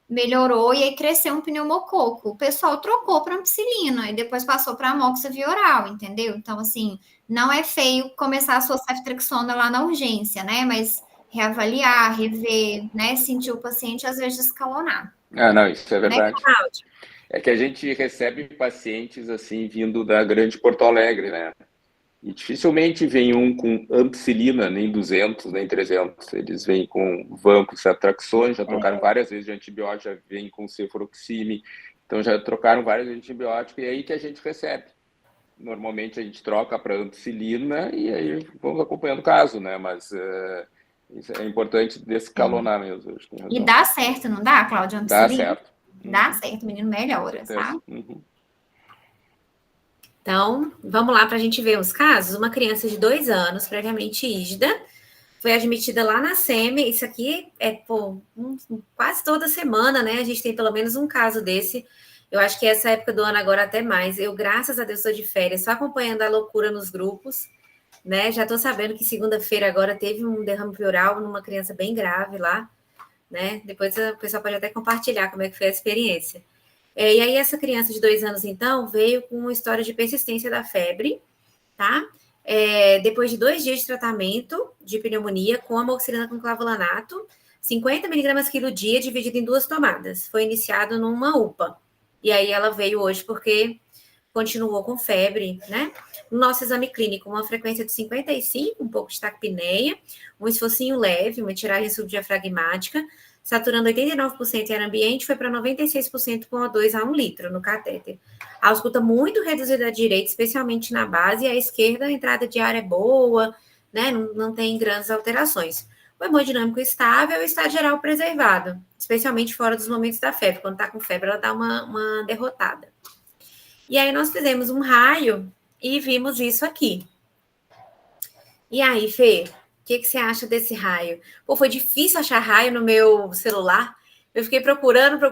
melhorou e aí cresceu um pneumococo. O pessoal trocou para ampicilina e depois passou para amoxicilina oral, entendeu? Então, assim, não é feio começar a sua ceftriaxona lá na urgência, né? Mas reavaliar, rever, né? Sentir o paciente, às vezes, escalonar. Não, isso é verdade. Né, é que a gente recebe pacientes, assim, vindo da Grande Porto Alegre, né? E dificilmente vem um com ampicilina, nem 200, nem 300. Eles vêm com vanco, ceftriaxone, já trocaram várias vezes de antibiótico, já vêm com cefuroxime, então já trocaram vários antibióticos, e é aí que a gente recebe. Normalmente a gente troca para ampicilina e aí vamos acompanhando o caso, né? Mas isso é importante descalonar mesmo. E dá certo, não dá, Cláudia? Dá certo. Dá certo, o menino melhora, sabe? Então, vamos lá para a gente ver os casos. Uma criança de 2 anos, previamente ígida, foi admitida lá na SEMI. Isso aqui é quase toda semana, né? A gente tem pelo menos um caso desse. Eu acho que essa época do ano agora até mais. Eu, graças a Deus, estou de férias, só acompanhando a loucura nos grupos, né? Já estou sabendo que segunda-feira agora teve um derrame pleural numa criança bem grave lá, né? Depois o pessoal pode até compartilhar como é que foi a experiência. E aí essa criança de 2 anos, então, veio com uma história de persistência da febre, tá? Depois de 2 dias de tratamento de pneumonia com amoxicilina com clavulanato, 50 miligramas quilo dia, dividido em 2 tomadas. Foi iniciado numa UPA. E aí ela veio hoje porque continuou com febre, né? No nosso exame clínico, uma frequência de 55, um pouco de taquipneia, um esforcinho leve, uma tiragem subdiafragmática, saturando 89% em ar ambiente, foi para 96% com O2 a 1 litro no catéter. A ausculta muito reduzida à direita, especialmente na base, e à esquerda a entrada de ar é boa, né? Não tem grandes alterações. O hemodinâmico estável e o estado geral preservado, especialmente fora dos momentos da febre. Quando está com febre, ela dá uma derrotada. E aí nós fizemos um raio e vimos isso aqui. E aí, Fê, o que você acha desse raio? Pô, foi difícil achar raio no meu celular. Eu fiquei procurando. Ou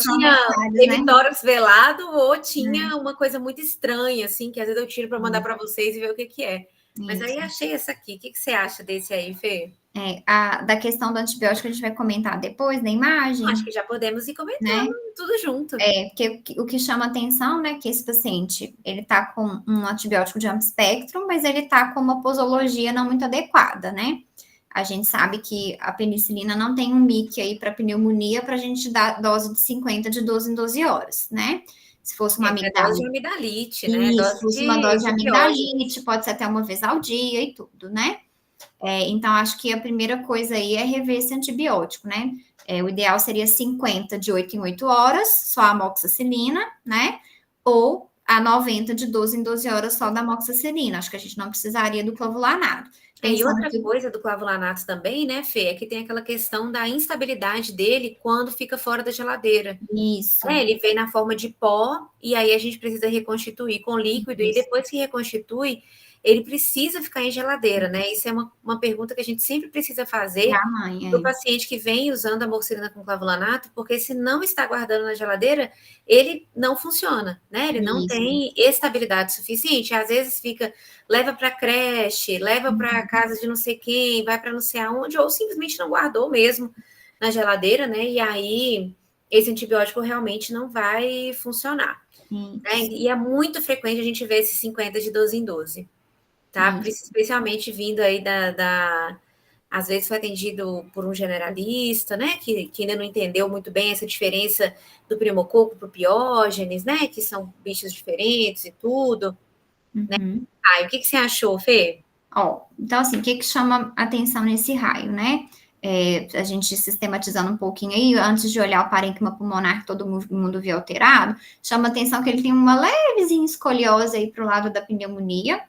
tinha emitórax velado, ou tinha uma coisa muito estranha, assim, que às vezes eu tiro para mandar para vocês e ver o que é. Mas aí achei essa aqui. O que você acha desse aí, Fê? Da questão do antibiótico a gente vai comentar depois na imagem. Acho que já podemos ir comentando, né? Tudo junto. Porque o que chama atenção, né, que esse paciente, ele tá com um antibiótico de amplo espectro, mas ele tá com uma posologia não muito adequada, né? A gente sabe que a penicilina não tem um MIC aí para pneumonia para a gente dar dose de 50 de 12 em 12 horas, né? Se fosse uma amigdalite. Dose de amigdalite, né? Se fosse uma dose de amigdalite, pode ser até uma vez ao dia e tudo, né? Então, acho que a primeira coisa aí é rever esse antibiótico, né? O ideal seria 50 de 8 em 8 horas, só a amoxicilina, né? Ou a 90 de 12 em 12 horas só da amoxicilina. Acho que a gente não precisaria do clavulanato. E outra coisa do clavulanato também, né, Fê, é que tem aquela questão da instabilidade dele quando fica fora da geladeira. Isso. Ele vem na forma de pó, e aí a gente precisa reconstituir com líquido, e depois que reconstitui, ele precisa ficar em geladeira, né? Isso é uma pergunta que a gente sempre precisa fazer para o paciente que vem usando a amoxicilina com clavulanato, porque se não está guardando na geladeira, ele não funciona, né? Ele não tem estabilidade suficiente. Às vezes leva para creche, leva para casa de não sei quem, vai para não sei aonde, ou simplesmente não guardou mesmo na geladeira, né? E aí esse antibiótico realmente não vai funcionar. Né? E é muito frequente a gente ver esses 50 de 12 em 12. Tá? Especialmente vindo aí às vezes foi atendido por um generalista, né, que ainda não entendeu muito bem essa diferença do pneumococo para o piógenes, né, que são bichos diferentes e tudo, né? O que você achou, Fê? Então, assim, o que chama atenção nesse raio, né? A gente sistematizando um pouquinho aí, antes de olhar o parênquima pulmonar que todo mundo vê alterado, chama atenção que ele tem uma levezinha escoliose aí para o lado da pneumonia,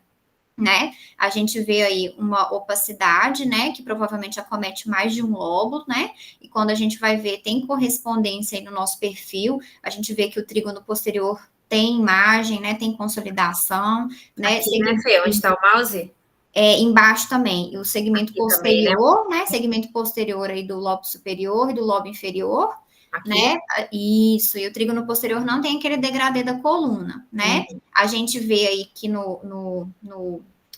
né? A gente vê aí uma opacidade, né? Que provavelmente acomete mais de um lóbulo, né? E quando a gente vai ver, tem correspondência aí no nosso perfil, a gente vê que o trígono posterior tem imagem, né? Tem consolidação, né? Aqui, né, Fê? Onde está o mouse? Embaixo também, e o segmento aqui posterior, também, né? Segmento posterior aí do lobo superior e do lobo inferior, aqui, né? Isso, e o trígono posterior não tem aquele degradê da coluna, né? A gente vê aí que no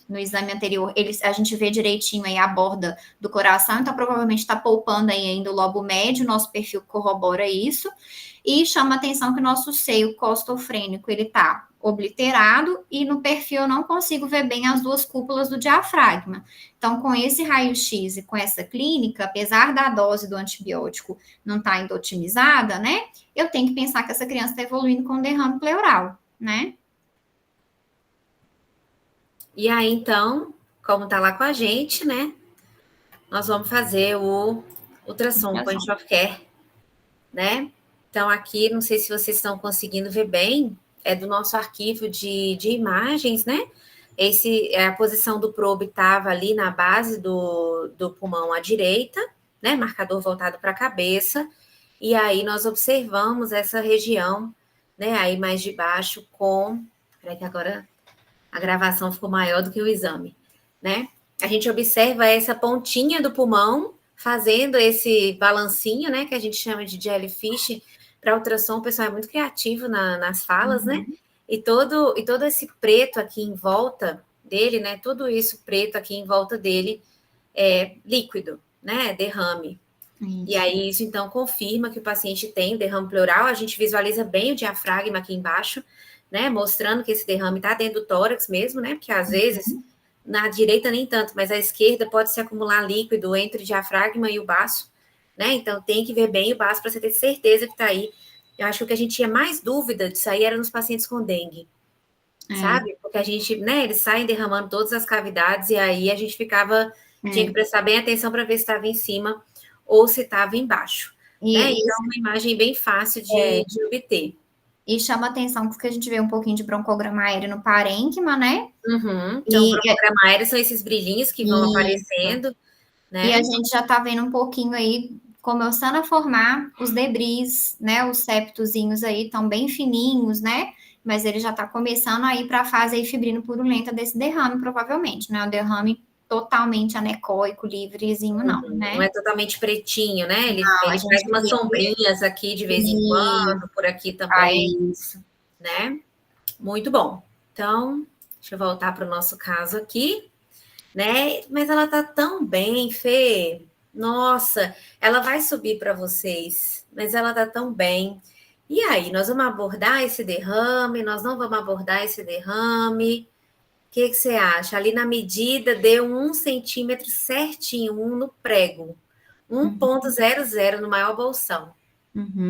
exame anterior, a gente vê direitinho aí a borda do coração, então provavelmente está poupando aí ainda o lobo médio, nosso perfil corrobora isso, e chama atenção que o nosso seio costofrênico, ele tá obliterado, e no perfil eu não consigo ver bem as duas cúpulas do diafragma. Então, com esse raio-x e com essa clínica, apesar da dose do antibiótico não estar ainda otimizada, né, eu tenho que pensar que essa criança está evoluindo com derrame pleural, né? E aí, então, como tá lá com a gente, né, nós vamos fazer o ultrassom point of care, né? Então, aqui, não sei se vocês estão conseguindo ver bem, é do nosso arquivo de imagens, né? A posição do probe estava ali na base do pulmão à direita, né? Marcador voltado para a cabeça. E aí nós observamos essa região, né? Aí mais de baixo com... Peraí que agora a gravação ficou maior do que o exame, né? a gente observa essa pontinha do pulmão fazendo esse balancinho, né, que a gente chama de jellyfish. Para ultrassom, o pessoal é muito criativo nas falas, né? E todo esse preto aqui em volta dele, né? Tudo isso preto aqui em volta dele é líquido, né? Derrame. Isso. E aí isso então confirma que o paciente tem derrame pleural. A gente visualiza bem o diafragma aqui embaixo, né? Mostrando que esse derrame está dentro do tórax mesmo, né? Porque às vezes na direita nem tanto, mas à esquerda pode se acumular líquido entre o diafragma e o baço, né? Então tem que ver bem o baço para você ter certeza que está aí. Eu acho que o que a gente tinha mais dúvida disso aí era nos pacientes com dengue, sabe? Porque a gente, né, eles saem derramando todas as cavidades e aí a gente tinha que prestar bem atenção para ver se estava em cima ou se estava embaixo. Né? Então, é uma imagem bem fácil de obter. E chama atenção que a gente vê um pouquinho de broncograma aéreo no parênquima, né? Então, o broncograma aéreo são esses brilhinhos que vão aparecendo, né? E a gente já está vendo um pouquinho aí, começando a formar os debris, né? Os septozinhos aí estão bem fininhos, né? Mas ele já está começando a ir para a fase aí fibrino purulenta desse derrame, provavelmente, né? O derrame totalmente anecoico, livrezinho, não, né? Não é totalmente pretinho, né? Ele faz umas sombrinhas aqui de vez em quando, por aqui também. Isso. Né? Muito bom. Então, deixa eu voltar para o nosso caso aqui, né? Mas ela tá tão bem, Fê. Nossa, ela vai subir para vocês, mas ela tá tão bem. E aí, nós vamos abordar esse derrame? Nós não vamos abordar esse derrame? O que você acha? Ali na medida deu 1 centímetro certinho, no prego. 1,00 no maior bolsão.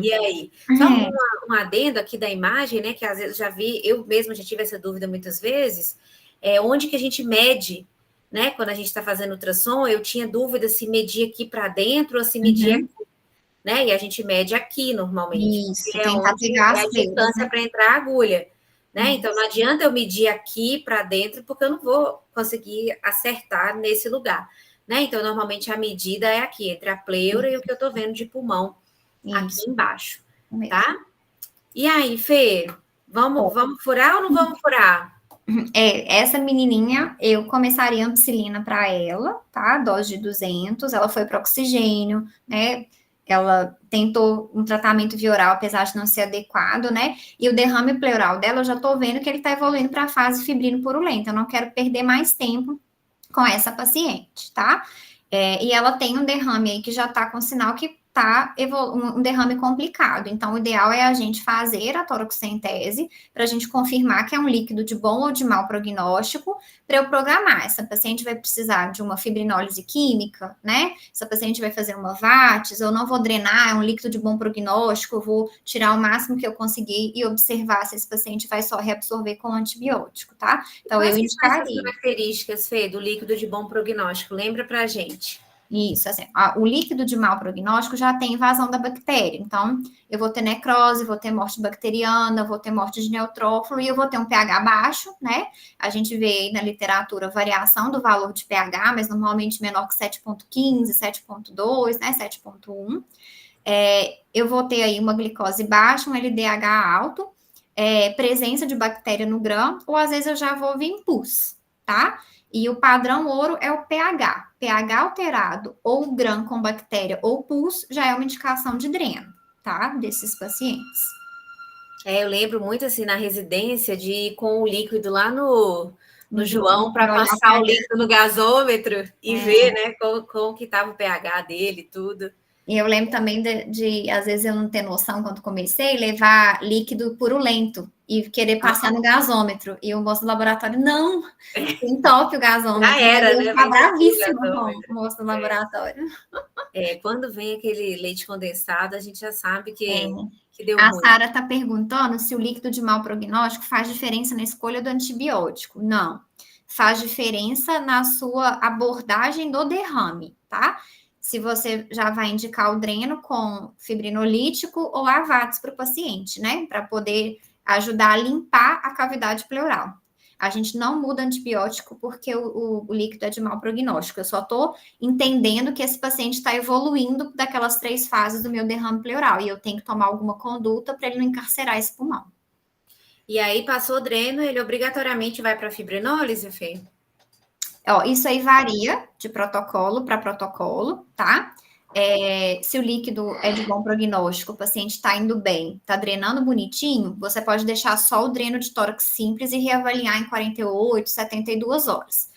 E aí? Só um adendo aqui da imagem, né? Que às vezes eu mesma já tive essa dúvida muitas vezes. Onde que a gente mede, né? Quando a gente está fazendo ultrassom, eu tinha dúvida se media aqui para dentro ou se media aqui, né? E a gente mede aqui normalmente. Isso, tentar pegar a distância para entrar a agulha. Né? Então, não adianta eu medir aqui para dentro, porque eu não vou conseguir acertar nesse lugar. Né? Então, normalmente a medida é aqui, entre a pleura e o que eu estou vendo de pulmão aqui embaixo. Tá? E aí, Fê, vamos furar ou não vamos furar? Essa menininha, eu começaria ampicilina para ela, tá? Dose de 200, ela foi para oxigênio, né? Ela tentou um tratamento via oral, apesar de não ser adequado, né? E o derrame pleural dela, eu já tô vendo que ele tá evoluindo para a fase fibrino purulenta. Eu não quero perder mais tempo com essa paciente, tá? E ela tem um derrame aí que já tá com sinal que tá um derrame complicado. Então, o ideal é a gente fazer a toracocentese para a gente confirmar que é um líquido de bom ou de mau prognóstico, para eu programar. Essa paciente vai precisar de uma fibrinólise química, né? Essa paciente vai fazer uma VATS, eu não vou drenar, é um líquido de bom prognóstico, eu vou tirar o máximo que eu conseguir e observar se esse paciente vai só reabsorver com antibiótico, tá? Então, eu indicaria. Quais as características, Fê, do líquido de bom prognóstico? Lembra pra gente. Isso, assim, o líquido de mau prognóstico já tem invasão da bactéria. Então, eu vou ter necrose, vou ter morte bacteriana, vou ter morte de neutrófilo e eu vou ter um pH baixo, né? A gente vê aí na literatura variação do valor de pH, mas normalmente menor que 7,15, 7,2, né? 7,1. Eu vou ter aí uma glicose baixa, um LDH alto, presença de bactéria no GRAM, ou às vezes eu já vou vir pus, tá? E o padrão ouro é o pH. pH alterado ou GRAM com bactéria ou pus já é uma indicação de dreno, tá? Desses pacientes. Eu lembro muito, assim, na residência, de ir com o líquido lá no João para passar o líquido no gasômetro e ver, né, como que estava o pH dele e tudo. E eu lembro também de, às vezes, eu não ter noção quando comecei, levar líquido purulento e querer passar no gasômetro. E o moço do laboratório, não, entope o gasômetro. Já era, né? Tá bravíssimo com o moço do laboratório. Quando vem aquele leite condensado, a gente já sabe que deu ruim. A Sara está perguntando se o líquido de mau prognóstico faz diferença na escolha do antibiótico. Não. Faz diferença na sua abordagem do derrame, tá? Se você já vai indicar o dreno com fibrinolítico ou a VATS para o paciente, né? Para poder ajudar a limpar a cavidade pleural. A gente não muda antibiótico porque o líquido é de mau prognóstico. Eu só estou entendendo que esse paciente está evoluindo daquelas 3 fases do meu derrame pleural. E eu tenho que tomar alguma conduta para ele não encarcerar esse pulmão. E aí, passou o dreno, ele obrigatoriamente vai para a fibrinólise, Fê? Ó, isso aí varia de protocolo para protocolo, tá? Se o líquido é de bom prognóstico, o paciente está indo bem, está drenando bonitinho, você pode deixar só o dreno de tórax simples e reavaliar em 48, 72 horas.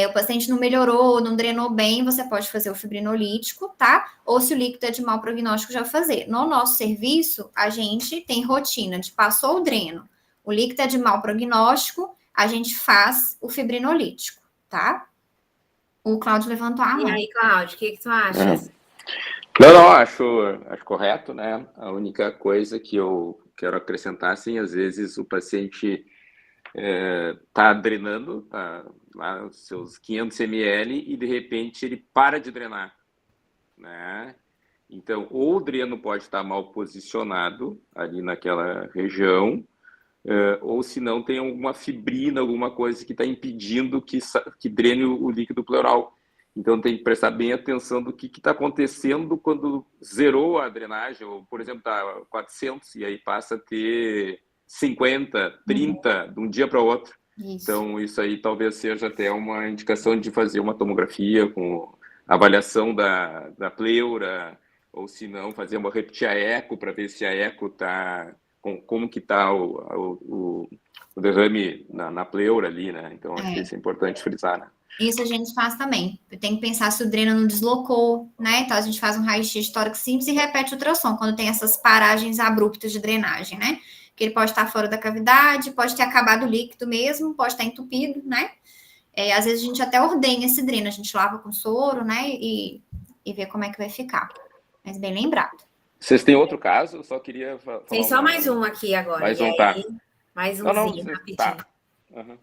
O paciente não melhorou, não drenou bem, você pode fazer o fibrinolítico, tá? Ou se o líquido é de mau prognóstico, já fazer. No nosso serviço, a gente tem rotina de passou o dreno, o líquido é de mau prognóstico, a gente faz o fibrinolítico, tá? O Cláudio levantou a E mão. aí, Cláudio, o que tu acha? Não, acho correto, né? A única coisa que eu quero acrescentar, assim, às vezes o paciente tá drenando, tá lá os seus 500 ml e de repente ele para de drenar, né? Então, ou o dreno pode estar mal posicionado ali naquela região, ou se não tem alguma fibrina, alguma coisa que está impedindo que drene o líquido pleural. Então, tem que prestar bem atenção do que está acontecendo quando zerou a drenagem, ou, por exemplo, está 400 e aí passa a ter 50, 30 de um dia para o outro. Isso. Então, isso aí talvez seja até uma indicação de fazer uma tomografia com avaliação da pleura, ou se não, fazer repetir a eco para ver se a eco está... Como que está o derrame na pleura ali, né? Então, acho que isso é importante frisar, né? Isso a gente faz também. Tem que pensar se o dreno não deslocou, né? Então, a gente faz um raio-x de tórax simples e repete o ultrassom, quando tem essas paragens abruptas de drenagem, né? Que ele pode estar fora da cavidade, pode ter acabado o líquido mesmo, pode estar entupido, né? Às vezes a gente até ordenha esse dreno, a gente lava com soro, né? E vê como é que vai ficar. Mas bem lembrado. Vocês têm outro caso? Eu só queria falar. Tem só mais um aqui agora. Mais um, tá. Mais umzinho, rapidinho. Tá. Uhum.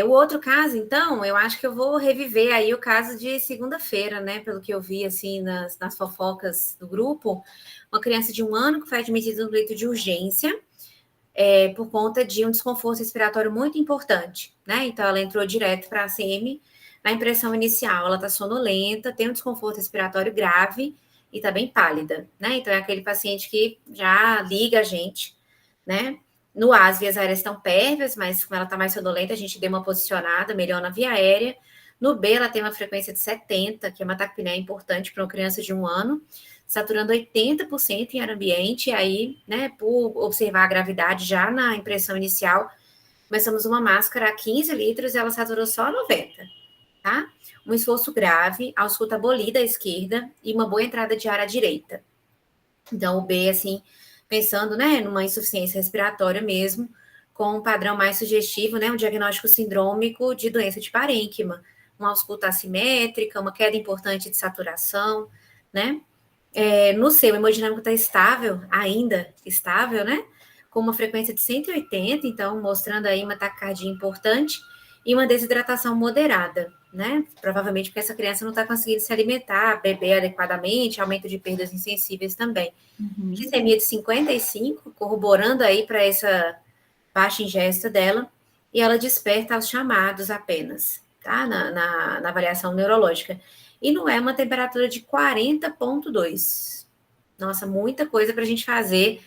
O outro caso, então, eu acho que eu vou reviver aí o caso de segunda-feira, né? Pelo que eu vi, assim, nas fofocas do grupo. Uma criança de 1 ano que foi admitida no leito de urgência por conta de um desconforto respiratório muito importante, né? Então, ela entrou direto para a ACM. Na impressão inicial, ela está sonolenta, tem um desconforto respiratório grave e está bem pálida, né? Então, é aquele paciente que já liga a gente, né? No A, as vias aéreas estão pérvias, mas como ela está mais sonolenta, a gente deu uma posicionada melhor na via aérea. No B, ela tem uma frequência de 70, que é uma taquipneia importante para uma criança de 1 ano, saturando 80% em ar ambiente, e aí, né, por observar a gravidade já na impressão inicial, começamos uma máscara a 15 litros e ela saturou só 90, tá? Um esforço grave, ausculta abolida à esquerda e uma boa entrada de ar à direita. Então, o B, assim, pensando, né, numa insuficiência respiratória mesmo, com um padrão mais sugestivo, né, um diagnóstico sindrômico de doença de parênquima, uma ausculta assimétrica, uma queda importante de saturação, né? No C, o hemodinâmico está estável, ainda estável, né? Com uma frequência de 180, então mostrando aí uma taquicardia importante e uma desidratação moderada, né? Provavelmente porque essa criança não está conseguindo se alimentar, beber adequadamente, aumento de perdas insensíveis também. Glicemia de 55, corroborando aí para essa baixa ingesta dela, e ela desperta aos chamados apenas, tá? Na avaliação neurológica. E não é uma temperatura de 40,2. Nossa, muita coisa para a gente fazer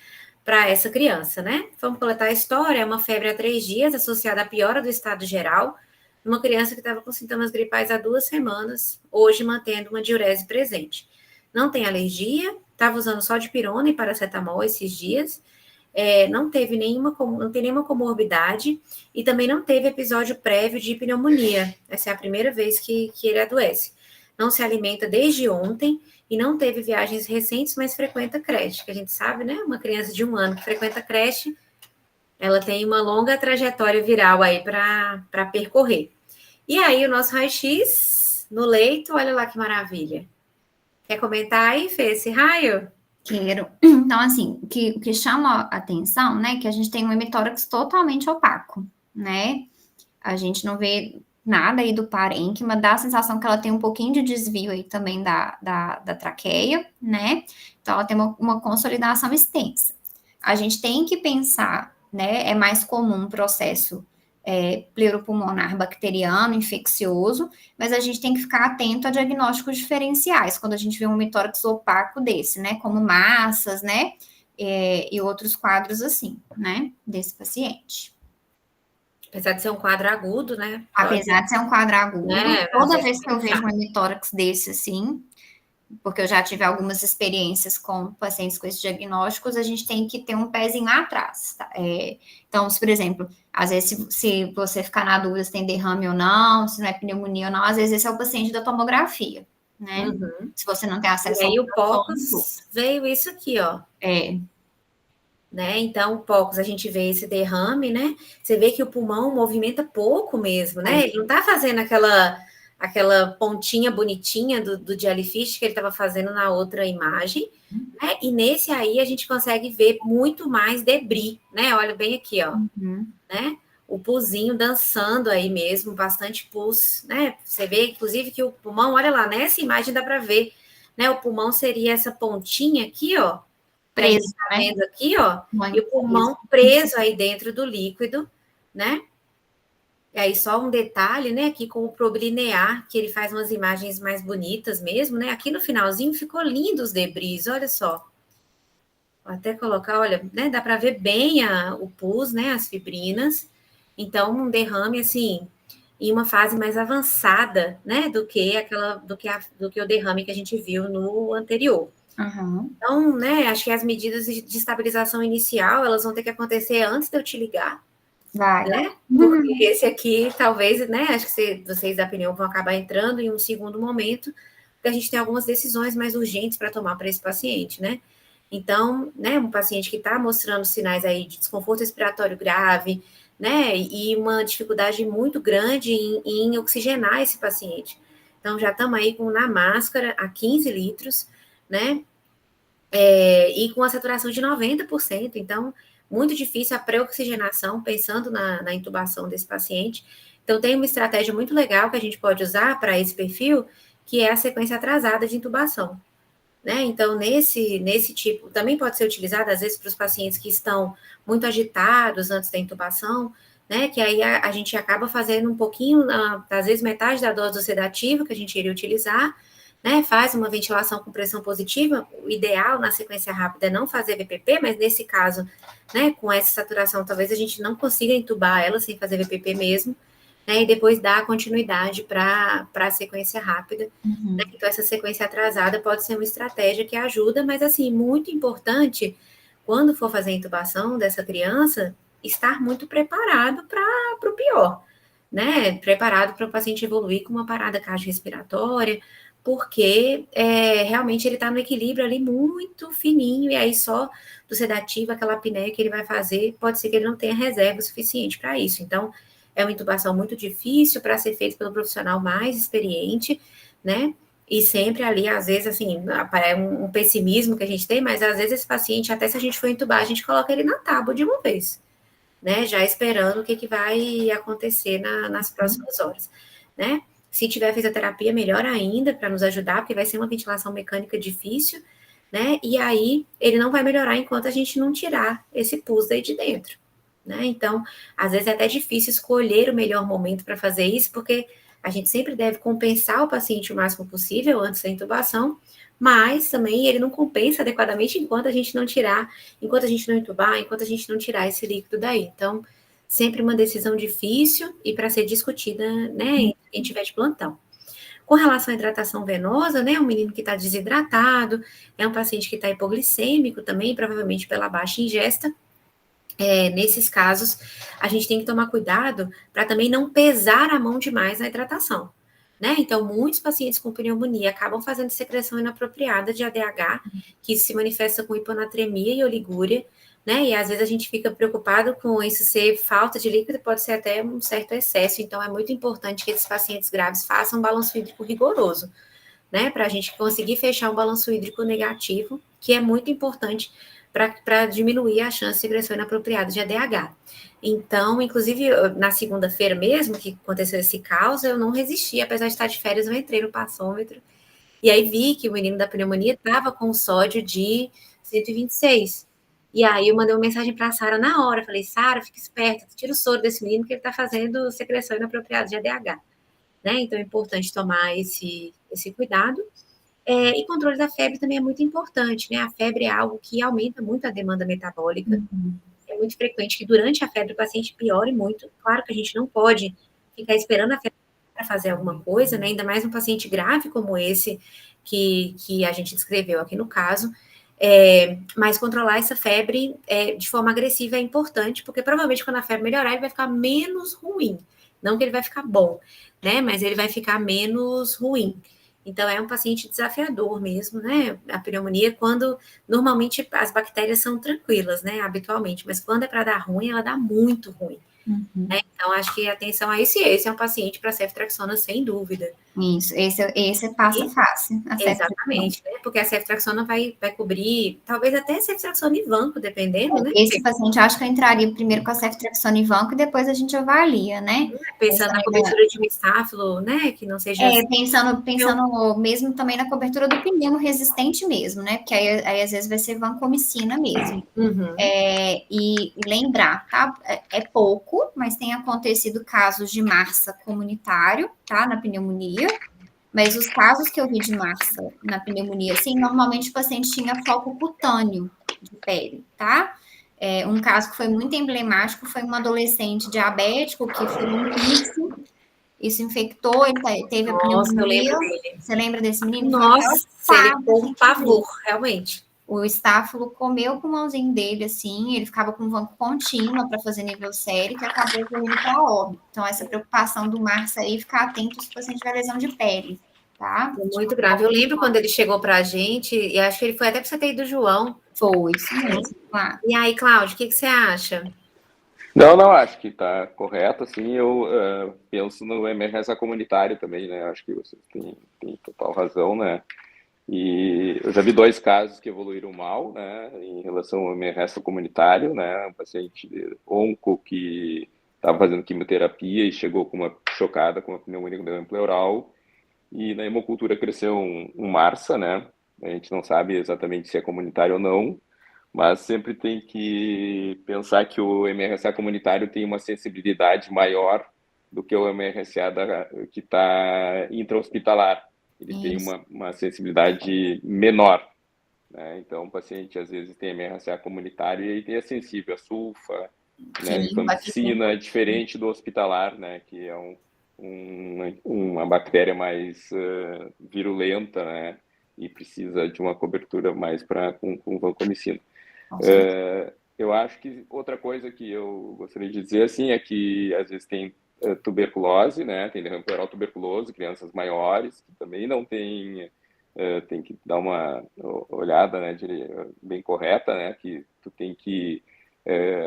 para essa criança, né? Vamos coletar a história, é uma febre há 3 dias, associada à piora do estado geral, uma criança que estava com sintomas gripais há 2 semanas, hoje mantendo uma diurese presente. Não tem alergia, estava usando só dipirona e paracetamol esses dias, não tem nenhuma comorbidade e também não teve episódio prévio de pneumonia. Essa é a primeira vez que ele adoece. Não se alimenta desde ontem e não teve viagens recentes, mas frequenta creche, que a gente sabe, né? Uma criança de 1 ano que frequenta creche, ela tem uma longa trajetória viral aí para percorrer. E aí, o nosso raio-x no leito, olha lá que maravilha. Quer comentar aí, Fê, esse raio? Quero. Então, assim, o que chama a atenção, né, que a gente tem um hemitórax totalmente opaco, né? A gente não vê nada aí do parênquima, dá a sensação que ela tem um pouquinho de desvio aí também da traqueia, né? Então, ela tem uma consolidação extensa. A gente tem que pensar, né, é mais comum um processo pleuropulmonar bacteriano, infeccioso, mas a gente tem que ficar atento a diagnósticos diferenciais, quando a gente vê um hemitórax opaco desse, né, como massas, né, e outros quadros assim, né, desse paciente. Apesar de ser um quadro agudo, né? Apesar de ser um quadro agudo, né? toda vez que eu vejo um hemitórax desse, assim, porque eu já tive algumas experiências com pacientes com esses diagnósticos, a gente tem que ter um pezinho lá atrás. Tá? Então, se, por exemplo, às vezes, se você ficar na dúvida se tem derrame ou não, se não é pneumonia ou não, às vezes esse é o paciente da tomografia, né? Uhum. Se você não tem acesso e aí ao o POCUS veio isso aqui, ó. Né? Então, o POCUS, a gente vê esse derrame, né? Você vê que o pulmão movimenta pouco mesmo, né? Ele não tá fazendo aquela pontinha bonitinha do jellyfish que ele estava fazendo na outra imagem, né? E nesse aí a gente consegue ver muito mais debris, né? Olha bem aqui, ó, né? O pulzinho dançando aí mesmo, bastante pus, né? Você vê, inclusive, que o pulmão, olha lá, nessa imagem dá para ver, né? O pulmão seria essa pontinha aqui, ó, preso, tá vendo aqui, ó, e o pulmão preso aí dentro do líquido, né? E aí, só um detalhe, né, aqui com o problinear, que ele faz umas imagens mais bonitas mesmo, né? Aqui no finalzinho ficou lindo os debris, olha só. Vou até colocar, olha, né, dá para ver bem o pus, né, as fibrinas. Então, um derrame, assim, em uma fase mais avançada, né, do que o derrame que a gente viu no anterior. Então, né, acho que as medidas de estabilização inicial, elas vão ter que acontecer antes de eu te ligar. Né? Porque esse aqui, talvez, né, acho que vocês da opinião vão acabar entrando em um segundo momento, porque a gente tem algumas decisões mais urgentes para tomar para esse paciente, né? Então, né, um paciente que está mostrando sinais aí de desconforto respiratório grave, né, e uma dificuldade muito grande em oxigenar esse paciente. Então, já estamos aí na máscara a 15 litros, né, e com a saturação de 90%. Então, muito difícil a pré-oxigenação, pensando na intubação desse paciente. Então, tem uma estratégia muito legal que a gente pode usar para esse perfil, que é a sequência atrasada de intubação. Né? Então, nesse tipo, também pode ser utilizado, às vezes, para os pacientes que estão muito agitados antes da intubação, né? Que aí a gente acaba fazendo um pouquinho, às vezes, metade da dose do sedativo que a gente iria utilizar, né? Faz uma ventilação com pressão positiva. O ideal na sequência rápida é não fazer VPP, mas nesse caso, né, com essa saturação, talvez a gente não consiga intubar ela sem fazer VPP mesmo, né, e depois dar continuidade para a sequência rápida. Né? Então, essa sequência atrasada pode ser uma estratégia que ajuda, mas, assim, muito importante, quando for fazer a intubação dessa criança, estar muito preparado para o pior, né? Preparado para o paciente evoluir com uma parada cardiorrespiratória, porque realmente ele está no equilíbrio ali muito fininho, e aí só do sedativo, aquela apneia que ele vai fazer, pode ser que ele não tenha reserva suficiente para isso. Então, é uma intubação muito difícil para ser feita pelo profissional mais experiente, né? E sempre ali, às vezes, assim, é um pessimismo que a gente tem, mas às vezes esse paciente, até se a gente for entubar, a gente coloca ele na tábua de uma vez, né? Já esperando o que vai acontecer nas próximas horas, né? Se tiver fisioterapia, melhor ainda, para nos ajudar, porque vai ser uma ventilação mecânica difícil, né? E aí, ele não vai melhorar enquanto a gente não tirar esse pus daí de dentro, né? Então, às vezes é até difícil escolher o melhor momento para fazer isso, porque a gente sempre deve compensar o paciente o máximo possível antes da intubação, mas também ele não compensa adequadamente enquanto a gente não tirar, enquanto a gente não intubar, enquanto a gente não tirar esse líquido daí. Então, sempre uma decisão difícil e para ser discutida, né, quem tiver de plantão. Com relação à hidratação venosa, né, um menino que está desidratado, é um paciente que está hipoglicêmico também, provavelmente pela baixa ingesta. Nesses casos, a gente tem que tomar cuidado para também não pesar a mão demais na hidratação, né? Então, muitos pacientes com pneumonia acabam fazendo secreção inapropriada de ADH, que isso se manifesta com hiponatremia e oligúria, né? E às vezes a gente fica preocupado com isso ser falta de líquido, pode ser até um certo excesso. Então, é muito importante que esses pacientes graves façam um balanço hídrico rigoroso, né? Para a gente conseguir fechar um balanço hídrico negativo, que é muito importante para diminuir a chance de secreção inapropriada de ADH. Então, inclusive, na segunda-feira mesmo, que aconteceu esse caos, eu não resisti, apesar de estar de férias, eu entrei no passômetro, e aí vi que o menino da pneumonia estava com sódio de 126. E aí eu mandei uma mensagem para a Sara na hora, falei, Sara, fica esperta, tira o soro desse menino, que ele está fazendo secreção inapropriada de ADH. Né? Então, é importante tomar esse cuidado. E controle da febre também é muito importante, né? A febre é algo que aumenta muito a demanda metabólica. é muito frequente que durante a febre o paciente piore muito. Claro que a gente não pode ficar esperando a febre para fazer alguma coisa, né? Ainda mais um paciente grave como esse que a gente descreveu aqui no caso. Mas controlar essa febre de forma agressiva é importante, porque provavelmente quando a febre melhorar, ele vai ficar menos ruim. Não que ele vai ficar bom, né? Mas ele vai ficar menos ruim. Então, é um paciente desafiador mesmo, né? A pneumonia, quando normalmente as bactérias são tranquilas, né? Habitualmente, mas quando é para dar ruim, ela dá muito ruim. Né? Então, acho que atenção a esse é um paciente para ceftriaxona, sem dúvida. Isso, esse passa fácil. Exatamente, né? Porque a ceftriaxona vai cobrir, talvez até ceftriaxona e vanco, dependendo, né? Esse paciente, acho que eu entraria primeiro com a ceftriaxona e vanco e depois a gente avalia, né? Pensando na cobertura de um estáfilo, né? Que não seja... Pensando mesmo também na cobertura do pneumo resistente mesmo, né? Porque aí às vezes vai ser vancomicina mesmo. E lembrar, tá? É pouco, mas tem acontecido casos de MARSA comunitário, tá? Na pneumonia. Mas os casos que eu vi de MARSA na pneumonia, assim, normalmente o paciente tinha foco cutâneo de pele, tá? Um caso que foi muito emblemático foi um adolescente diabético que foi um isso infectou, ele teve a pneumonia. Nossa, eu lembro dele. Você lembra desse menino? Nossa, ele ficou um pavor, realmente. O estáfilo comeu o pulmãozinho dele, assim, ele ficava com vanco contínua para fazer nível sério, que acabou evoluindo para óbito. Então, essa preocupação do Márcio aí, ficar atento se o paciente tiver lesão de pele, tá? Muito grave. Eu lembro quando ele chegou para a gente, e acho que ele foi até para o CTI do João. Foi, isso mesmo, claro. E aí, Cláudio, o que você acha? Não, acho que está correto, assim, eu penso no emergência comunitário também, né, acho que você tem total razão, né, e eu já vi 2 casos que evoluíram mal, né, em relação ao emergência comunitário, né, um paciente onco que estava fazendo quimioterapia e chegou chocada com uma pneumonia com derrame pleural, e na hemocultura cresceu um MARSA, né, a gente não sabe exatamente se é comunitário ou não, mas sempre tem que pensar que o MRSA comunitário tem uma sensibilidade maior do que o MRSA que está intra-hospitalar. Ele tem uma sensibilidade menor. Né? Então, o paciente às vezes tem MRSA comunitário e é sensível a sulfa, né? Infampicina, diferente do hospitalar, né? Que é uma bactéria mais virulenta, né? E precisa de uma cobertura mais com vancomicina. Eu acho que outra coisa que eu gostaria de dizer assim é que às vezes tem tuberculose, né? Tem derrame pleural tuberculoso, crianças maiores que também não tem que dar uma olhada, né, bem correta, né? Que tu tem que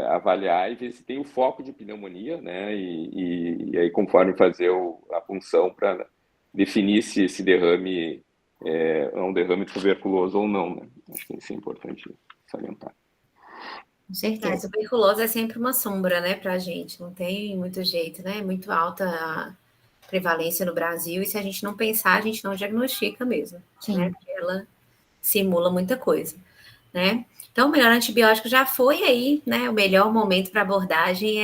avaliar e ver se tem o foco de pneumonia, né? E aí conforme fazer a punção para definir se esse derrame é um derrame tuberculoso ou não, né? Acho que isso é importante salientar. Com certeza. A tuberculose é sempre uma sombra, né, pra gente, não tem muito jeito, né? É muito alta a prevalência no Brasil, e se a gente não pensar, a gente não diagnostica mesmo, né? Porque ela simula muita coisa, né? Então, o melhor antibiótico já foi aí, né? O melhor momento para abordagem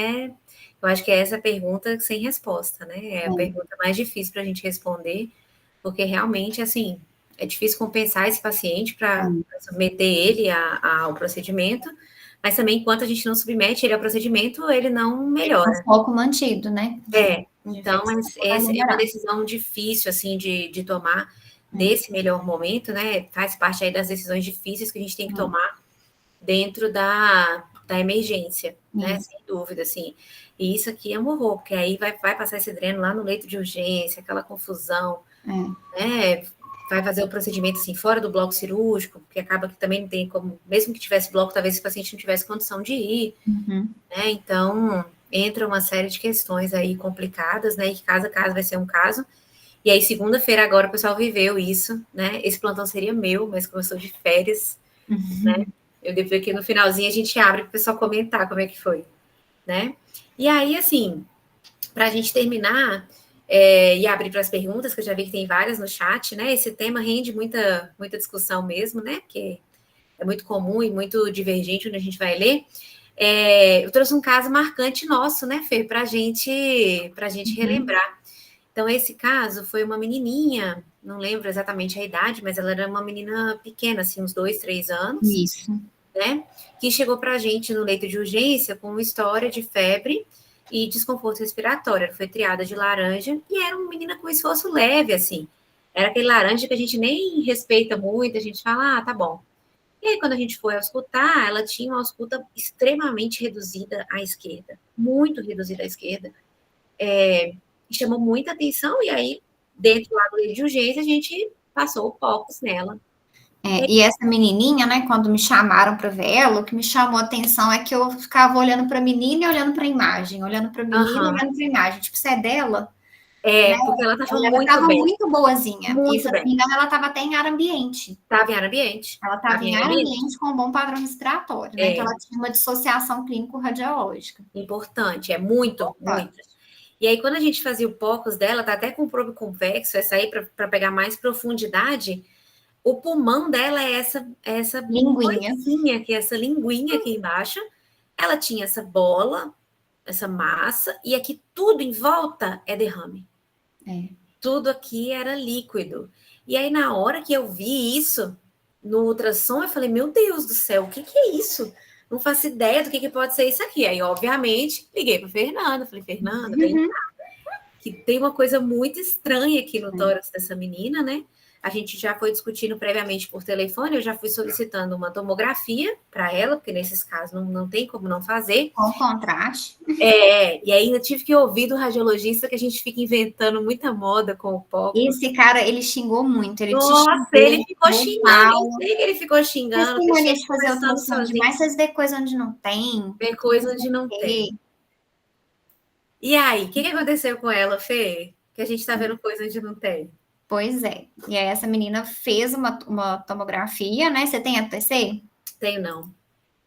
eu acho que é essa pergunta sem resposta, né? É a pergunta mais difícil para a gente responder, porque realmente, assim, é difícil compensar esse paciente para submeter ele ao procedimento, mas também, enquanto a gente não submete ele ao procedimento, ele não melhora. É um foco mantido, né? Então, essa é uma decisão difícil, assim, de tomar nesse melhor momento, né? Faz parte aí das decisões difíceis que a gente tem que tomar dentro da emergência, né? Sem dúvida, assim. E isso aqui é um horror, porque aí vai passar esse dreno lá no leito de urgência, aquela confusão, né? Vai fazer o procedimento, assim, fora do bloco cirúrgico, porque acaba que também não tem como, mesmo que tivesse bloco, talvez esse paciente não tivesse condição de ir, né? Então, entra uma série de questões aí complicadas, né? E cada caso vai ser um caso. E aí, segunda-feira agora, o pessoal viveu isso, né? Esse plantão seria meu, mas como eu sou de férias, né? Eu devo que no finalzinho a gente abre para o pessoal comentar como é que foi, né? E aí, assim, para a gente terminar e abrir para as perguntas, que eu já vi que tem várias no chat, né? Esse tema rende muita discussão mesmo, né? Porque é muito comum e muito divergente onde a gente vai ler. Eu trouxe um caso marcante nosso, né, Fê, para a gente relembrar. Então, esse caso foi uma menininha, não lembro exatamente a idade, mas ela era uma menina pequena, assim, uns 2, 3 anos. Isso. né? Que chegou para a gente no leito de urgência com uma história de febre e desconforto respiratório. Ela foi triada de laranja e era uma menina com esforço leve, assim. Era aquele laranja que a gente nem respeita muito, a gente fala, tá bom. E aí, quando a gente foi auscultar, ela tinha uma ausculta extremamente reduzida à esquerda, muito reduzida à esquerda. Chamou muita atenção, e aí, dentro lá do leito de urgência, a gente passou o focus nela. E essa menininha, né, quando me chamaram para ver ela, o que me chamou a atenção é que eu ficava olhando para a menina e olhando para a imagem, olhando para a menina e olhando para a imagem. Tipo, isso é dela? Né? Porque ela estava muito boazinha. Muito e, se eu não me engano, ela estava até em ar ambiente. Estava em ar ambiente. Ela estava em ar ambiente com um bom padrão respiratório, né? Que ela tinha uma dissociação clínico-radiológica. Importante, muito. E aí, quando a gente fazia o POCUS dela, tá até com probe convexo, essa aí para pegar mais profundidade, o pulmão dela é essa linguinha. essa linguinha aqui embaixo. Ela tinha essa bola, essa massa, e aqui tudo em volta é derrame. Tudo aqui era líquido. E aí, na hora que eu vi isso no ultrassom, eu falei, meu Deus do céu, o que é isso? Não faço ideia do que pode ser isso aqui. Aí, obviamente, liguei para Fernanda, falei, Fernanda, vem cá, que tem uma coisa muito estranha aqui no tórax dessa menina, né? A gente já foi discutindo previamente por telefone, eu já fui solicitando uma tomografia para ela, porque nesses casos não tem como não fazer. Com contraste. E ainda tive que ouvir do radiologista que a gente fica inventando muita moda com o POCUS. Esse cara, ele xingou muito. Ele ele ficou xingando. Eu sei que ele ficou xingando. Vocês têm mania de fazer ultrassom demais, vocês vê coisa onde não tem. Vê coisa onde não tem. E aí, o que aconteceu com ela, Fê? Que a gente tá vendo coisa onde não tem. Pois é. E aí essa menina fez uma tomografia, né? Você tem ATC? Tenho, não.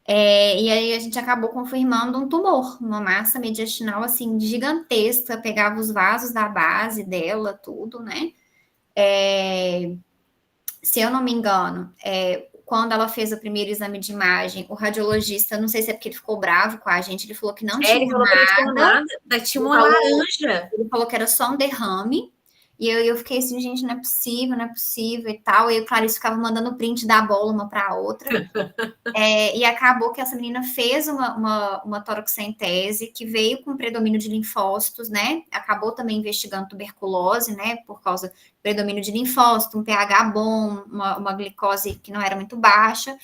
E aí a gente acabou confirmando um tumor, uma massa mediastinal, assim, gigantesca, pegava os vasos da base dela, tudo, né? Se eu não me engano, quando ela fez o primeiro exame de imagem, o radiologista, não sei se é porque ele ficou bravo com a gente, ele falou que não tinha ele falou nada. Que não tinha nada, mas tinha uma laranja. Ele falou que era só um derrame. E eu fiquei assim, gente, não é possível e tal. E a Clarice ficava mandando print da bola uma para a outra. E acabou que essa menina fez uma torocentese que veio com predomínio de linfócitos, né? Acabou também investigando tuberculose, né? Por causa do predomínio de linfócito, um pH bom, uma glicose que não era muito baixa.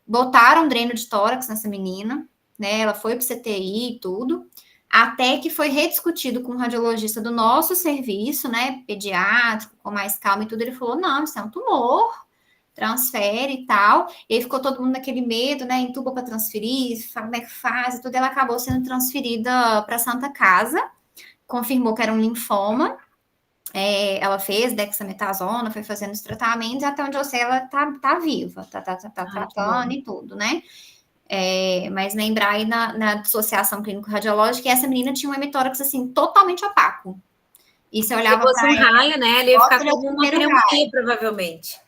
Botaram dreno de tórax nessa menina, né? Ela foi para o CTI e tudo. Até que foi rediscutido com o radiologista do nosso serviço, né, pediátrico, com mais calma e tudo, ele falou, não, isso é um tumor, transfere e tal, e aí ficou todo mundo naquele medo, né, entuba para transferir, como é que faz e tudo, ela acabou sendo transferida para a Santa Casa, confirmou que era um linfoma, ela fez dexametasona, foi fazendo os tratamentos, e até onde eu sei, ela tá viva, tá tratando e tudo, né, mas lembrar aí na dissociação clínico-radiológica, essa menina tinha um hemitórax, assim, totalmente opaco. E você olhava para ela... Se fosse um raio, né? Ele ia ficar como uma pneumonia, provavelmente.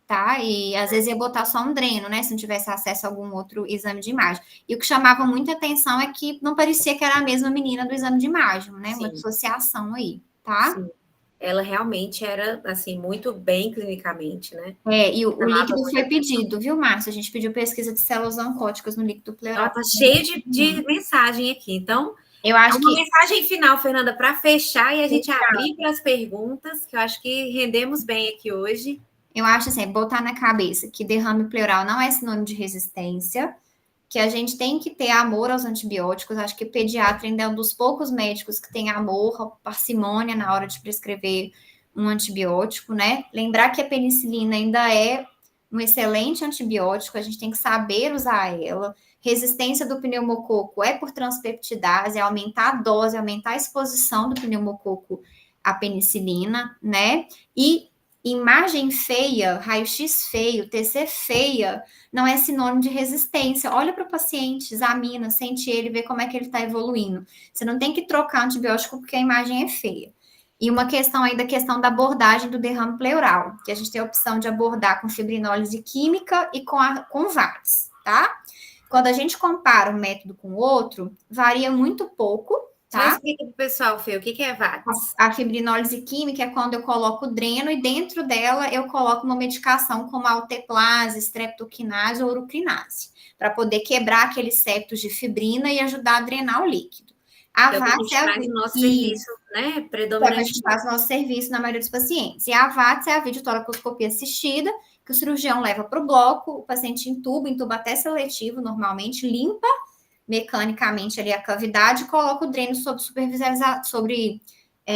Tá? E às vezes ia botar só um dreno, né? Se não tivesse acesso a algum outro exame de imagem. E o que chamava muita atenção é que não parecia que era a mesma menina do exame de imagem, né? Sim. Uma dissociação aí, tá? Sim. Ela realmente era, assim, muito bem clinicamente, né? E o líquido foi pedido, viu, Márcia? A gente pediu pesquisa de células oncóticas no líquido pleural. Tá cheio de mensagem aqui. Então, eu acho uma mensagem final, Fernanda, para fechar e a gente abrir para as perguntas, que eu acho que rendemos bem aqui hoje. Eu acho assim, botar na cabeça que derrame pleural não é sinônimo de resistência, que a gente tem que ter amor aos antibióticos. Acho que o pediatra ainda é um dos poucos médicos que tem amor, parcimônia na hora de prescrever um antibiótico, né? Lembrar que a penicilina ainda é um excelente antibiótico, a gente tem que saber usar ela. Resistência do pneumococo é por transpeptidase, é aumentar a dose, aumentar a exposição do pneumococo à penicilina, né? E imagem feia, raio-x feio, TC feia, não é sinônimo de resistência. Olha para o paciente, examina, sente ele, vê como é que ele está evoluindo. Você não tem que trocar antibiótico porque a imagem é feia. E uma questão aí da questão da abordagem do derrame pleural, que a gente tem a opção de abordar com fibrinólise química e com VATS, tá? Quando a gente compara um método com o outro, varia muito pouco, Só tá? explica para o pessoal, Fê, o que é VATS? A fibrinólise química é quando eu coloco o dreno e dentro dela eu coloco uma medicação como alteplase, streptokinase ou uroquinase, para poder quebrar aqueles septos de fibrina e ajudar a drenar o líquido. A Que é o que a VATS gente faz no nosso serviço, né? que é o que a Predominantemente. gente faz no nosso serviço na maioria dos pacientes. E a VATS é a videotoracoscopia assistida, que o cirurgião leva para o bloco, o paciente intuba até seletivo, normalmente, limpa mecanicamente ali a cavidade e coloca o dreno sobre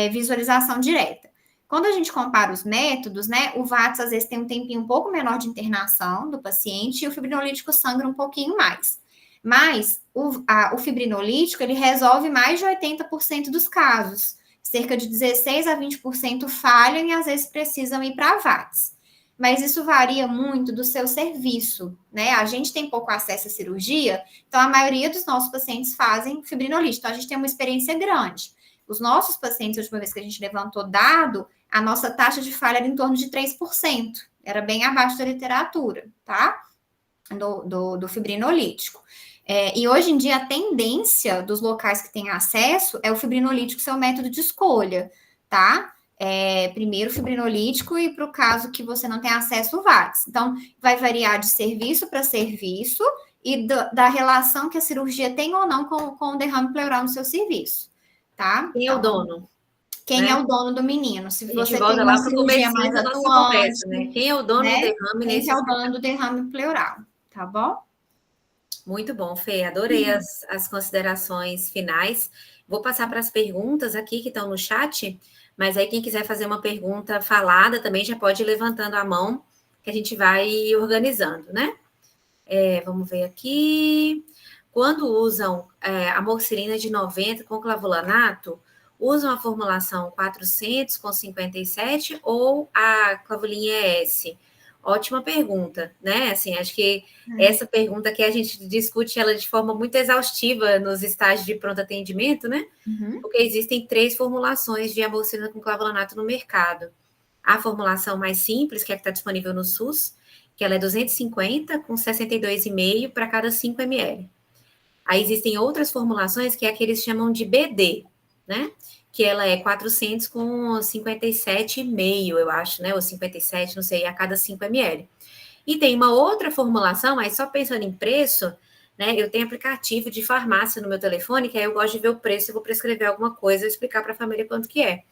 visualização direta. Quando a gente compara os métodos, né, o VATS às vezes tem um tempinho um pouco menor de internação do paciente e o fibrinolítico sangra um pouquinho mais. Mas o fibrinolítico, ele resolve mais de 80% dos casos. Cerca de 16 a 20% falham e às vezes precisam ir para a VATS. Mas isso varia muito do seu serviço, né? A gente tem pouco acesso à cirurgia, então a maioria dos nossos pacientes fazem fibrinolítico. Então a gente tem uma experiência grande. Os nossos pacientes, a última vez que a gente levantou dado, a nossa taxa de falha era em torno de 3%. Era bem abaixo da literatura, tá? Do fibrinolítico. E hoje em dia a tendência dos locais que têm acesso é o fibrinolítico ser o método de escolha, tá? Primeiro fibrinolítico e para o caso que você não tem acesso, o VATS. Então, vai variar de serviço para serviço e da relação que a cirurgia tem ou não com o derrame pleural no seu serviço, tá? Quem é o dono? Quem é o dono do menino? Se você volta tem lá uma para o cirurgia comecinho mais da nossa atuante, conversa, né? Quem é o dono do derrame quem nesse... é o dono do derrame pleural, tá bom? Muito bom, Fê. Adorei as considerações finais. Vou passar para as perguntas aqui que estão no chat, mas aí quem quiser fazer uma pergunta falada também já pode ir levantando a mão, que a gente vai organizando, né? Vamos ver aqui. Quando usam amoxicilina de 90 com clavulanato, usam a formulação 400 com 57 ou a clavulinha ES? Ótima pergunta, né? Assim, acho que essa pergunta que a gente discute ela de forma muito exaustiva nos estágios de pronto atendimento, né? Uhum. Porque existem 3 formulações de amoxicilina com clavulanato no mercado. A formulação mais simples, que é a que está disponível no SUS, que ela é 250 com 62,5 para cada 5 ml. Aí existem outras formulações que é a que eles chamam de BD, né? Que ela é 400 com 57,5, eu acho, né? Ou 57, não sei, a cada 5 ml. E tem uma outra formulação, mas só pensando em preço, né? Eu tenho aplicativo de farmácia no meu telefone, que aí eu gosto de ver o preço, eu vou prescrever alguma coisa e explicar para a família quanto que é.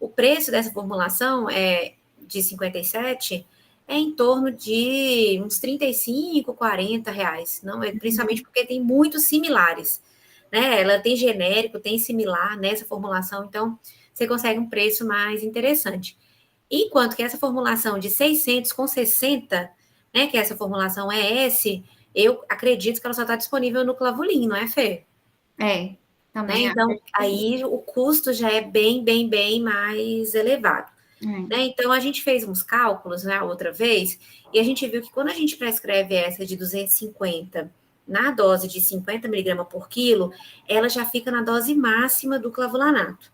O preço dessa formulação é de 57 é em torno de uns 35, 40 reais, não, principalmente porque tem muitos similares, né? Ela tem genérico, tem similar nessa formulação, então você consegue um preço mais interessante. Enquanto que essa formulação de 600 com 60, né, que essa formulação é S, eu acredito que ela só está disponível no Clavulin, não é, Fê? Também. Né? Então, aí o custo já é bem mais elevado. Né? Então, a gente fez uns cálculos, né, outra vez, e a gente viu que quando a gente prescreve essa de 250 na dose de 50 miligramas por quilo, ela já fica na dose máxima do clavulanato.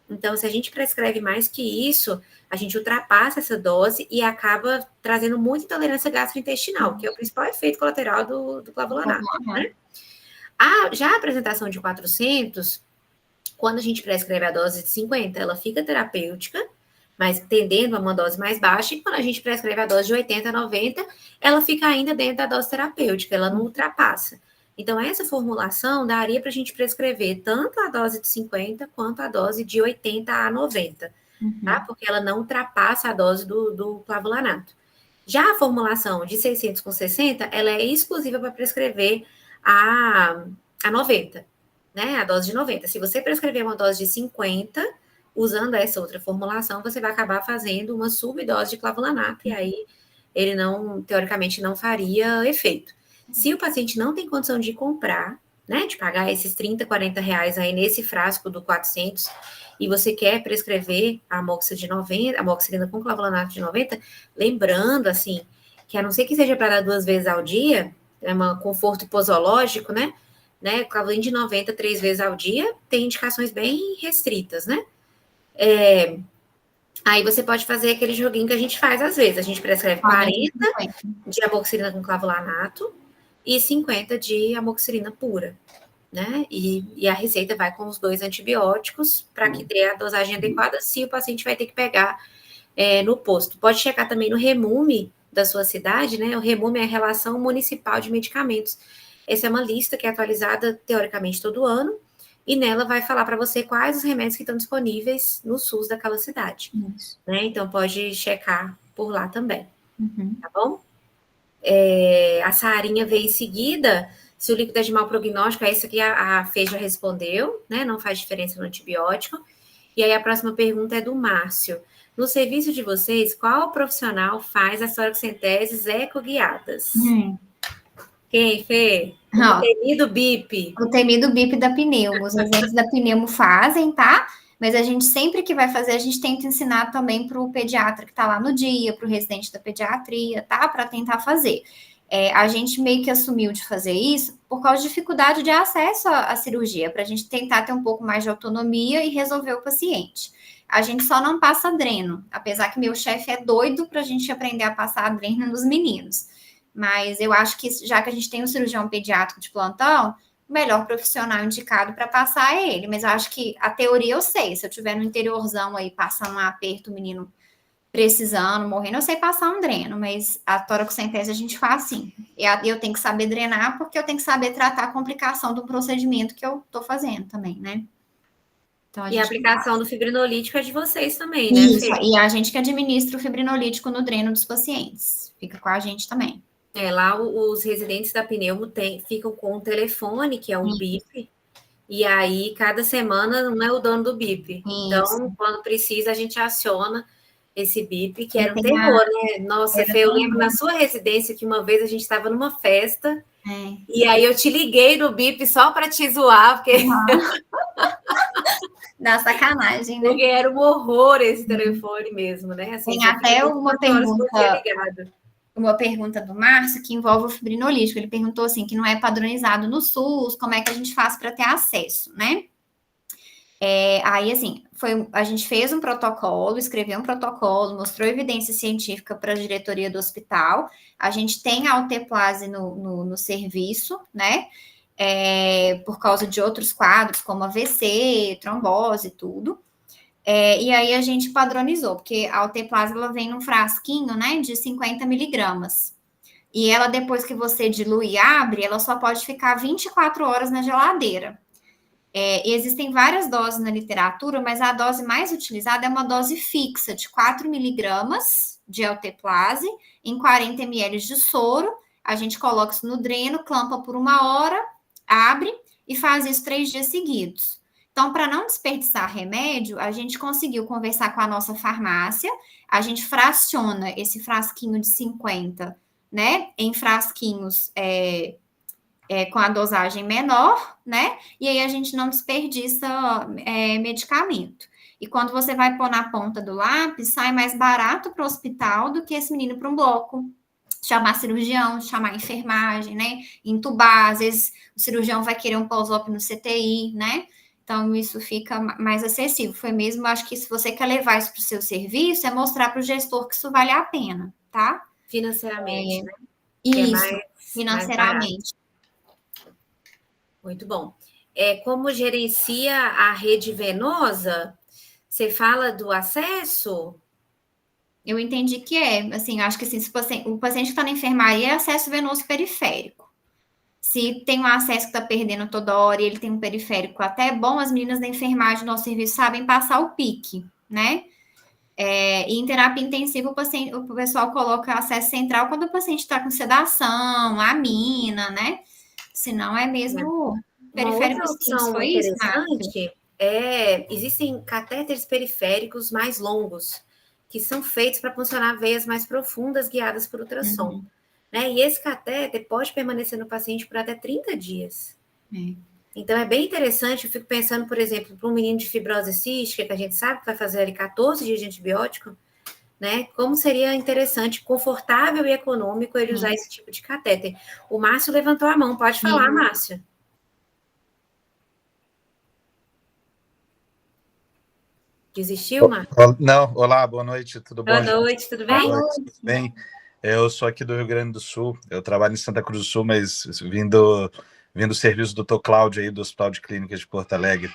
Então, se a gente prescreve mais que isso, a gente ultrapassa essa dose e acaba trazendo muita intolerância gastrointestinal, que é o principal efeito colateral do clavulanato. Né? Já a apresentação de 400, quando a gente prescreve a dose de 50, ela fica terapêutica, mas tendendo a uma dose mais baixa, e quando a gente prescreve a dose de 80 a 90, ela fica ainda dentro da dose terapêutica, ela não ultrapassa. Então, essa formulação daria para a gente prescrever tanto a dose de 50 quanto a dose de 80 a 90, tá? Porque ela não ultrapassa a dose do clavulanato. Já a formulação de 600 com 60, ela é exclusiva para prescrever a 90, né? A dose de 90. Se você prescrever uma dose de 50, usando essa outra formulação, você vai acabar fazendo uma subdose de clavulanato, e aí ele não, teoricamente, não faria efeito. Se o paciente não tem condição de comprar, né, de pagar esses 30, 40 reais aí nesse frasco do 400, e você quer prescrever a amoxicilina com clavulanato de 90, lembrando, assim, que a não ser que seja para dar 2 vezes ao dia, é um conforto posológico, né, clavulina de 90 3 vezes ao dia, tem indicações bem restritas, né? Aí você pode fazer aquele joguinho que a gente faz às vezes. A gente prescreve 40 de amoxicilina com clavulanato e 50 de amoxicilina pura. né? E a receita vai com os 2 antibióticos para que dê a dosagem adequada, se o paciente vai ter que pegar no posto. Pode checar também no REMUME da sua cidade, né? O REMUME é a Relação Municipal de Medicamentos. Essa é uma lista que é atualizada, teoricamente, todo ano, e nela vai falar para você quais os remédios que estão disponíveis no SUS daquela cidade. Né? Então, pode checar por lá também. Tá bom? A Sarinha veio em seguida. Se o líquido é de mau prognóstico, é isso que a Fê já respondeu, né? Não faz diferença no antibiótico. E aí a próxima pergunta é do Márcio. No serviço de vocês, qual profissional faz as toracenteses ecoguiadas? Quem, Fê? O temido BIP. O temido BIP da pneumo. Os residentes da pneumo fazem, tá? Mas a gente, sempre que vai fazer, a gente tenta ensinar também para o pediatra que está lá no dia, para o residente da pediatria, tá? Para tentar fazer. A gente meio que assumiu de fazer isso por causa de dificuldade de acesso à cirurgia, para a gente tentar ter um pouco mais de autonomia e resolver o paciente. A gente só não passa dreno, apesar que meu chefe é doido para a gente aprender a passar dreno nos meninos. Mas eu acho que, já que a gente tem um cirurgião pediátrico de plantão, o melhor profissional indicado para passar é ele. Mas eu acho que a teoria eu sei. Se eu tiver no interiorzão aí, passando um aperto, o menino precisando, morrendo, eu sei passar um dreno. Mas a toracocentese a gente faz sim. Eu tenho que saber drenar, porque eu tenho que saber tratar a complicação do procedimento que eu estou fazendo também, né? Então, a aplicação do fibrinolítico é de vocês também, né? Isso, e a gente que administra o fibrinolítico no dreno dos pacientes. Fica com a gente também. Lá os residentes da pneumo ficam com um telefone, que é um BIP, e aí cada semana não é o dono do BIP. Então, quando precisa, a gente aciona esse BIP, que era um terror, né? Nossa, Fê, eu lembro na sua residência que uma vez a gente estava numa festa, e aí eu te liguei no BIP só para te zoar, porque... Dá sacanagem, né? Porque era um horror esse telefone mesmo, né? Assim, tem até uma pergunta do Márcio que envolve o fibrinolítico. Ele perguntou assim, que não é padronizado no SUS, como é que a gente faz para ter acesso, né? Aí, assim, a gente fez um protocolo, escreveu um protocolo, mostrou evidência científica para a diretoria do hospital. A gente tem a alteplase no serviço, né? Por causa de outros quadros, como AVC, trombose e tudo. E aí a gente padronizou, porque a alteplase ela vem num frasquinho, né, de 50 miligramas. E ela, depois que você dilui e abre, ela só pode ficar 24 horas na geladeira. E existem várias doses na literatura, mas a dose mais utilizada é uma dose fixa, de 4 miligramas de alteplase, em 40 ml de soro. A gente coloca isso no dreno, clampa por 1 hora, abre e faz isso 3 dias seguidos. Então, para não desperdiçar remédio, a gente conseguiu conversar com a nossa farmácia, a gente fraciona esse frasquinho de 50, né, em frasquinhos com a dosagem menor, né, e aí a gente não desperdiça medicamento. E quando você vai pôr na ponta do lápis, sai mais barato para o hospital do que esse menino para um bloco. Chamar cirurgião, chamar enfermagem, né, entubar, às vezes o cirurgião vai querer um pós-op no CTI, né, então isso fica mais acessível. Foi mesmo, acho que se você quer levar isso para o seu serviço, é mostrar para o gestor que isso vale a pena, tá? Financeiramente, né? Isso, financeiramente. Muito bom. Como gerencia a rede venosa? Você fala do acesso? Eu entendi que assim, acho que assim, se o paciente que está na enfermaria é acesso venoso periférico. Se tem um acesso que está perdendo toda hora e ele tem um periférico até bom, as meninas da enfermagem do nosso serviço sabem passar o pique, né? E em terapia intensiva, o pessoal coloca acesso central quando o paciente está com sedação, amina, né? Se não, é mesmo periférico. Uma outra opção interessante existem catéteres periféricos mais longos, que são feitos para funcionar veias mais profundas guiadas por ultrassom. Né? E esse catéter pode permanecer no paciente por até 30 dias. Então, é bem interessante. Eu fico pensando, por exemplo, para um menino de fibrose cística, que a gente sabe que vai fazer ali 14 dias de antibiótico, né? Como seria interessante, confortável e econômico ele usar esse tipo de catéter. O Márcio levantou a mão. Pode falar, Márcio. Desistiu, Márcio? Não, olá, boa noite, tudo bom? Boa noite, tudo bem? Boa noite, tudo bem? Eu sou aqui do Rio Grande do Sul, eu trabalho em Santa Cruz do Sul, mas vindo vindo do serviço do Dr. Cláudio aí do Hospital de Clínicas de Porto Alegre.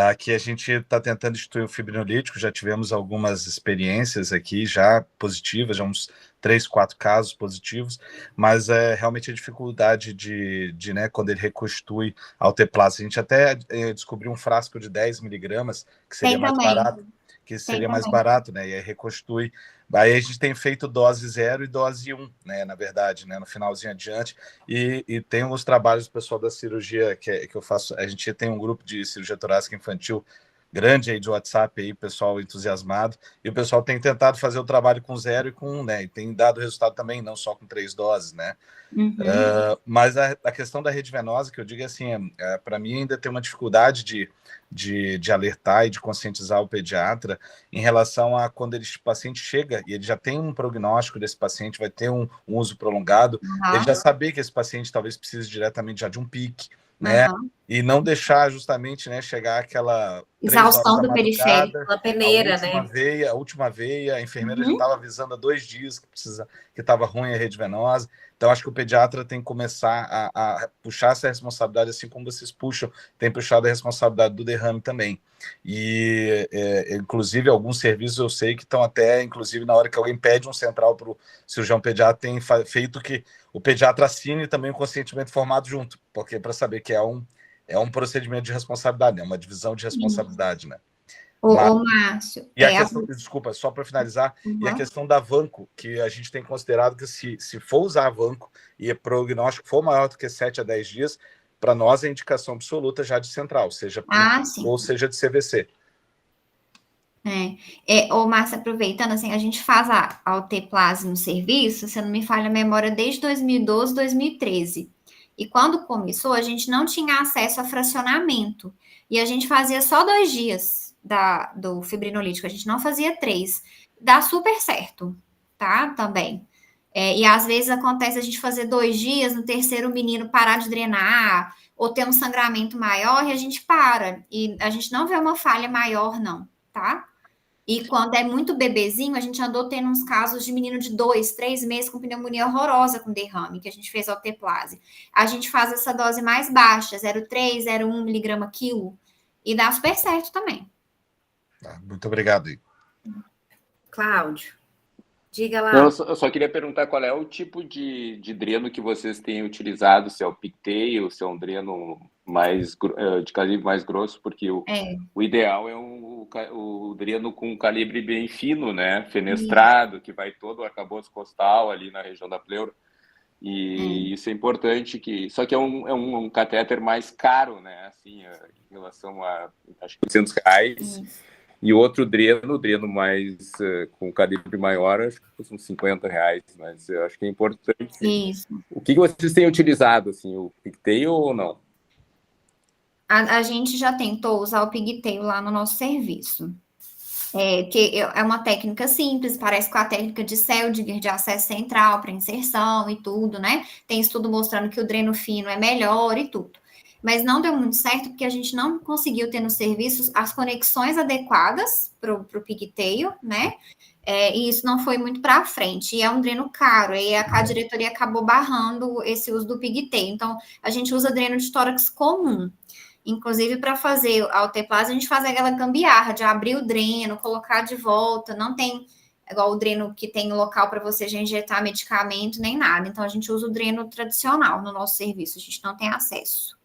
Aqui a gente está tentando instituir o fibrinolítico, já tivemos algumas experiências aqui, já positivas, já uns 3, 4 casos positivos, mas realmente a dificuldade de né, quando ele reconstitui a alteplase. A gente até descobriu um frasco de 10 miligramas, que seria mais barato, né? E aí reconstitui. Aí a gente tem feito dose 0 e dose 1, né, na verdade, né, no finalzinho adiante, e tem uns trabalhos do pessoal da cirurgia que eu faço, a gente tem um grupo de cirurgia torácica infantil grande aí de WhatsApp, aí, pessoal entusiasmado, e o pessoal tem tentado fazer o trabalho com 0 e com 1, né, e tem dado resultado também, não só com 3 doses, né. Mas a questão da rede venosa, que eu digo assim, para mim ainda tem uma dificuldade de alertar e de conscientizar o pediatra em relação a quando o paciente chega e ele já tem um prognóstico desse paciente, vai ter um uso prolongado, ele já saber que esse paciente talvez precise diretamente já de um pique, né? E não deixar justamente, né, chegar aquela exaustão do periférico, a peneira, a última veia, a enfermeira já estava avisando há 2 dias que estava ruim a rede venosa. Então, acho que o pediatra tem que começar a puxar essa responsabilidade, assim como vocês puxam, tem puxado a responsabilidade do derrame também. E, inclusive, alguns serviços eu sei que estão até, inclusive, na hora que alguém pede um central para o cirurgião pediatra, tem feito que o pediatra assine também o consentimento formado junto, porque para saber que é um procedimento de responsabilidade, é uma divisão de responsabilidade, né? Márcio. E a questão, desculpa, só para finalizar, e a questão da Vanco, que a gente tem considerado que se for usar a Vanco e o prognóstico for maior do que 7 a 10 dias, para nós é indicação absoluta já de central, seja PIC ou seja de CVC. Márcio, aproveitando, assim, a gente faz a alteplase no serviço, se eu não me falha a memória, desde 2012, 2013. E quando começou, a gente não tinha acesso a fracionamento. E a gente fazia só 2 dias do fibrinolítico, a gente não fazia 3. Dá super certo, tá? Também. E às vezes acontece a gente fazer 2 dias, no terceiro o menino parar de drenar, ou ter um sangramento maior, e a gente para. E a gente não vê uma falha maior, não, tá? E quando é muito bebezinho, a gente andou tendo uns casos de menino de 2, 3 meses com pneumonia horrorosa com derrame, que a gente fez alteplase. A gente faz essa dose mais baixa, 0,3, 0,1 miligrama quilo, e dá super certo também. Muito obrigado, Igor. Cláudio, diga lá. Eu só queria perguntar qual é o tipo de dreno que vocês têm utilizado, se é o pigtail, se é um dreno de calibre mais grosso, porque o ideal é o dreno com calibre bem fino, né? Fenestrado, que vai todo o arcabouço costal ali na região da pleura. E isso é importante, só que é um catéter mais caro, né? Assim, em relação a, acho que R$800. E outro dreno mais com calibre maior, acho que custa uns R$50, mas eu acho que é importante. Isso. O que vocês têm utilizado, assim, o pigtail ou não? A gente já tentou usar o pigtail lá no nosso serviço. Que é uma técnica simples, parece com a técnica de Seldinger, de acesso central para inserção e tudo, né? Tem estudo mostrando que o dreno fino é melhor e tudo. Mas não deu muito certo porque a gente não conseguiu ter nos serviços as conexões adequadas para o pigtail, né? E isso não foi muito para frente. E é um dreno caro, e a diretoria acabou barrando esse uso do pigtail. Então, a gente usa dreno de tórax comum. Inclusive, para fazer a alteplase, a gente faz aquela gambiarra de abrir o dreno, colocar de volta. Não tem igual o dreno que tem local para você já injetar medicamento, nem nada. Então, a gente usa o dreno tradicional no nosso serviço. A gente não tem acesso.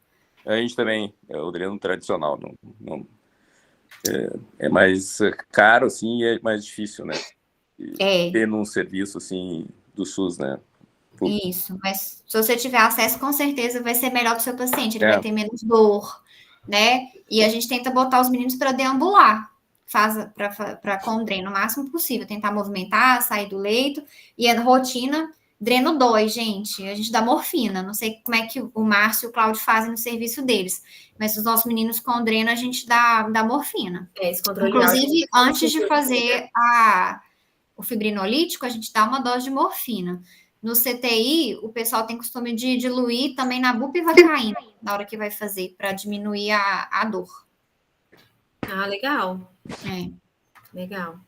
A gente também, é o dreno tradicional. É mais caro, assim, e é mais difícil, né? Ter num serviço, assim, do SUS, né? Isso, mas se você tiver acesso, com certeza vai ser melhor para o seu paciente. Ele vai ter menos dor, né? E a gente tenta botar os meninos para deambular, para com o dreno o máximo possível, tentar movimentar, sair do leito. E a rotina, dreno dói, gente. A gente dá morfina. Não sei como é que o Márcio e o Cláudio fazem no serviço deles, mas os nossos meninos com dreno a gente dá morfina. Esse controle. Inclusive, antes de fazer o fibrinolítico, a gente dá uma dose de morfina. No CTI, o pessoal tem costume de diluir também na bupivacaína na hora que vai fazer, para diminuir a dor. Legal. Legal.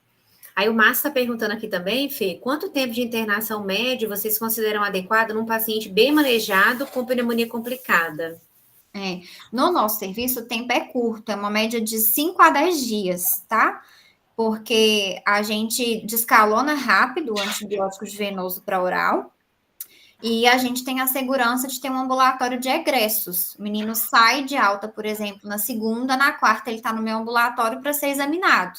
Aí o Márcio está perguntando aqui também, Fê, quanto tempo de internação médio vocês consideram adequado num paciente bem manejado com pneumonia complicada? No nosso serviço, o tempo é curto, é uma média de 5 a 10 dias, tá? Porque a gente descalona rápido o antibiótico de venoso para oral e a gente tem a segurança de ter um ambulatório de egressos. O menino sai de alta, por exemplo, na segunda, na quarta ele está no meu ambulatório para ser examinado.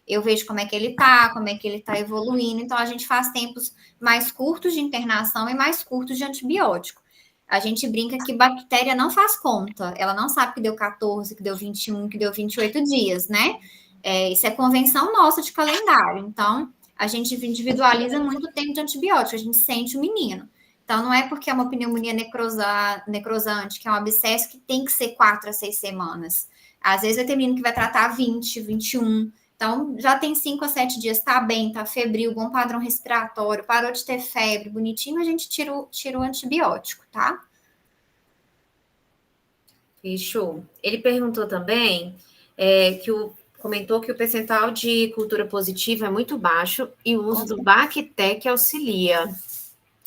Eu vejo como é que ele está evoluindo, então a gente faz tempos mais curtos de internação e mais curtos de antibiótico. A gente brinca que bactéria não faz conta, ela não sabe que deu 14, que deu 21, que deu 28 dias, né? Isso é convenção nossa de calendário. Então, a gente individualiza muito o tempo de antibiótico, a gente sente o menino. Então, não é porque é uma pneumonia necrosante, que é um abscesso, que tem que ser 4 a 6 semanas. Às vezes vai ter menino que vai tratar 20, 21. Então, já tem 5 a 7 dias, tá bem, tá febril, bom padrão respiratório, parou de ter febre, bonitinho, a gente tira o antibiótico, tá? Fechou. Ele perguntou também comentou que o percentual de cultura positiva é muito baixo e o uso do Bactec auxilia.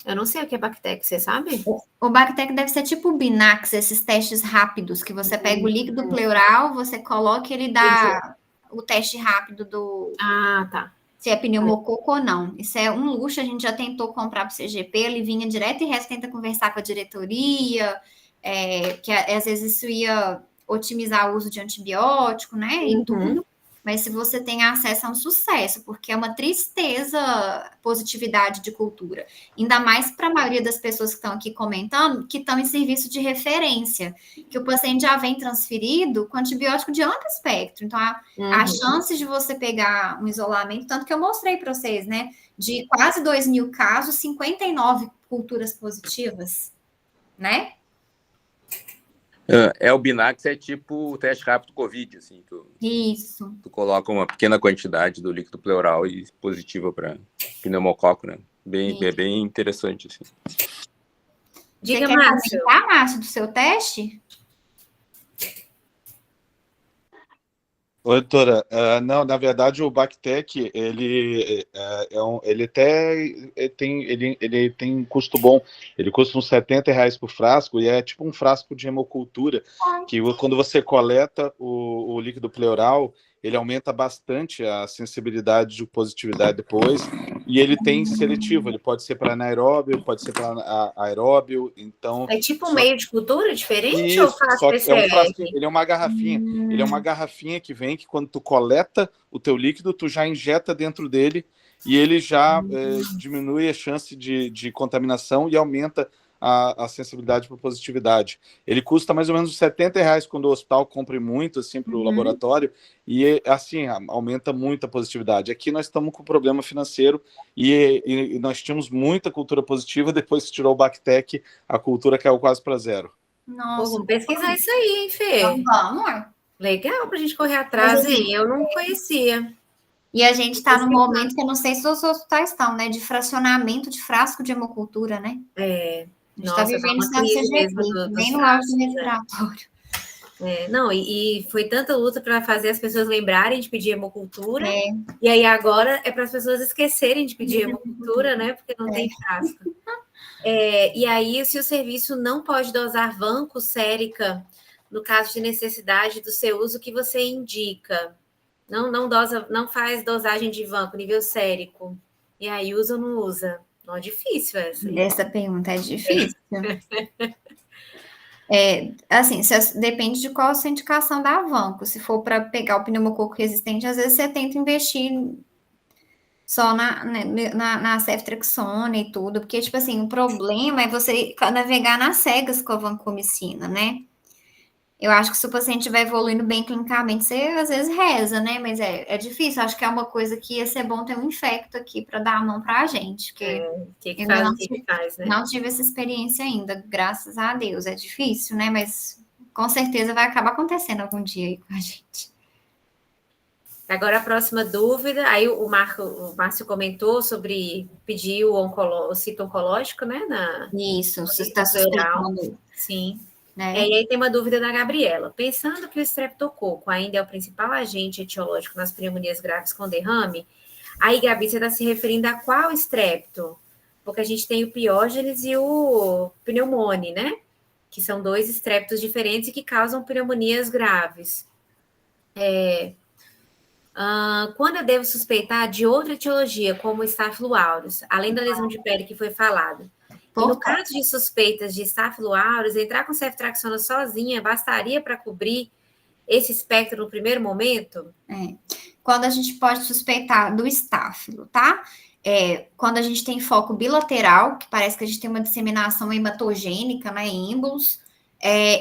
Eu não sei o que é Bactec, você sabe? O Bactec deve ser tipo o Binax, esses testes rápidos, que você pega o líquido pleural, você coloca e ele dá o teste rápido do... Ah, tá. Se é pneumococo ou não. Isso é um luxo, a gente já tentou comprar para o CGP, ele vinha direto e reto, tenta conversar com a diretoria, que às vezes isso ia otimizar o uso de antibiótico, né, e tudo. Mas se você tem acesso, é um sucesso, porque é uma tristeza positividade de cultura. Ainda mais para a maioria das pessoas que estão aqui comentando, que estão em serviço de referência, que o paciente já vem transferido com antibiótico de amplo espectro. Então, a chance de você pegar um isolamento, tanto que eu mostrei para vocês, né? De quase 2.000 casos, 59 culturas positivas, né? O Binax é tipo o teste rápido Covid, assim. Isso. Tu coloca uma pequena quantidade do líquido pleural e positiva para pneumococo, né? Bem interessante, assim. Diga, Você Márcio. Quer comentar, Márcio, do seu teste? Oi, doutora. Não, na verdade, o Bactec, ele tem custo bom. Ele custa uns R$70 por frasco e é tipo um frasco de hemocultura, que quando você coleta o líquido pleural, ele aumenta bastante a sensibilidade de positividade depois, e ele tem seletivo, ele pode ser para anaeróbio, pode ser para aeróbio, então... É tipo um meio de cultura diferente ou faz só que PCR? ele é uma garrafinha. Ele é uma garrafinha que vem que quando tu coleta o teu líquido, tu já injeta dentro dele e ele já diminui a chance de contaminação e aumenta a sensibilidade para positividade. Ele custa mais ou menos R$70 quando o hospital compra muito assim para o laboratório e assim aumenta muito a positividade. Aqui nós estamos com problema financeiro e nós tínhamos muita cultura positiva, depois que tirou o Bactec, a cultura caiu quase para zero. Nossa. Vamos pesquisar isso aí, hein, Fê? Então, vamos. Legal pra gente correr atrás, hein? Eu não conhecia. E a gente está num momento que eu não sei se os hospitais estão, né? De fracionamento de frasco de hemocultura, né? A gente está vivendo isso na CGP, nem no auge respiratório. Não, e foi tanta luta para fazer as pessoas lembrarem de pedir hemocultura, e aí agora é para as pessoas esquecerem de pedir hemocultura, né? Porque não tem frasco. E aí, se o serviço não pode dosar vanco sérica, no caso de necessidade do seu uso, que você indica? Não faz dosagem de vanco, nível sérico. E aí, usa ou não usa? Não é difícil essa. Essa pergunta é difícil. Assim, depende de qual a sua indicação da vanco. Se for para pegar o pneumococo resistente, às vezes você tenta investir só na ceftriaxona e tudo, porque, tipo assim, o problema é você navegar nas cegas com a vancomicina, né? Eu acho que se o paciente estiver evoluindo bem clinicamente, você às vezes reza, né? Mas é difícil, acho que é uma coisa que ia ser bom ter um infecto aqui para dar a mão para a gente, porque faz, né? Não tive essa experiência ainda, graças a Deus. É difícil, né? Mas com certeza vai acabar acontecendo algum dia aí com a gente. Agora a próxima dúvida, aí o Márcio comentou sobre pedir o cito oncológico, né? Isso, você está suspeitando. Sim. E aí tem uma dúvida da Gabriela. Pensando que o streptococo ainda é o principal agente etiológico nas pneumonias graves com derrame, Aí, Gabi, você está se referindo a qual estrepto? Porque a gente tem o piógenes e o pneumone, né? Que são 2 estreptos diferentes e que causam pneumonias graves. Quando eu devo suspeitar de outra etiologia, como o Staphylo aureus, além da lesão de pele que foi falado? E no caso de suspeitas de Staphylo aureus, entrar com ceftriaxona sozinha bastaria para cobrir esse espectro no primeiro momento? Quando a gente pode suspeitar do estáfilo, tá? Quando a gente tem foco bilateral, que parece que a gente tem uma disseminação hematogênica, né, em ímbolos,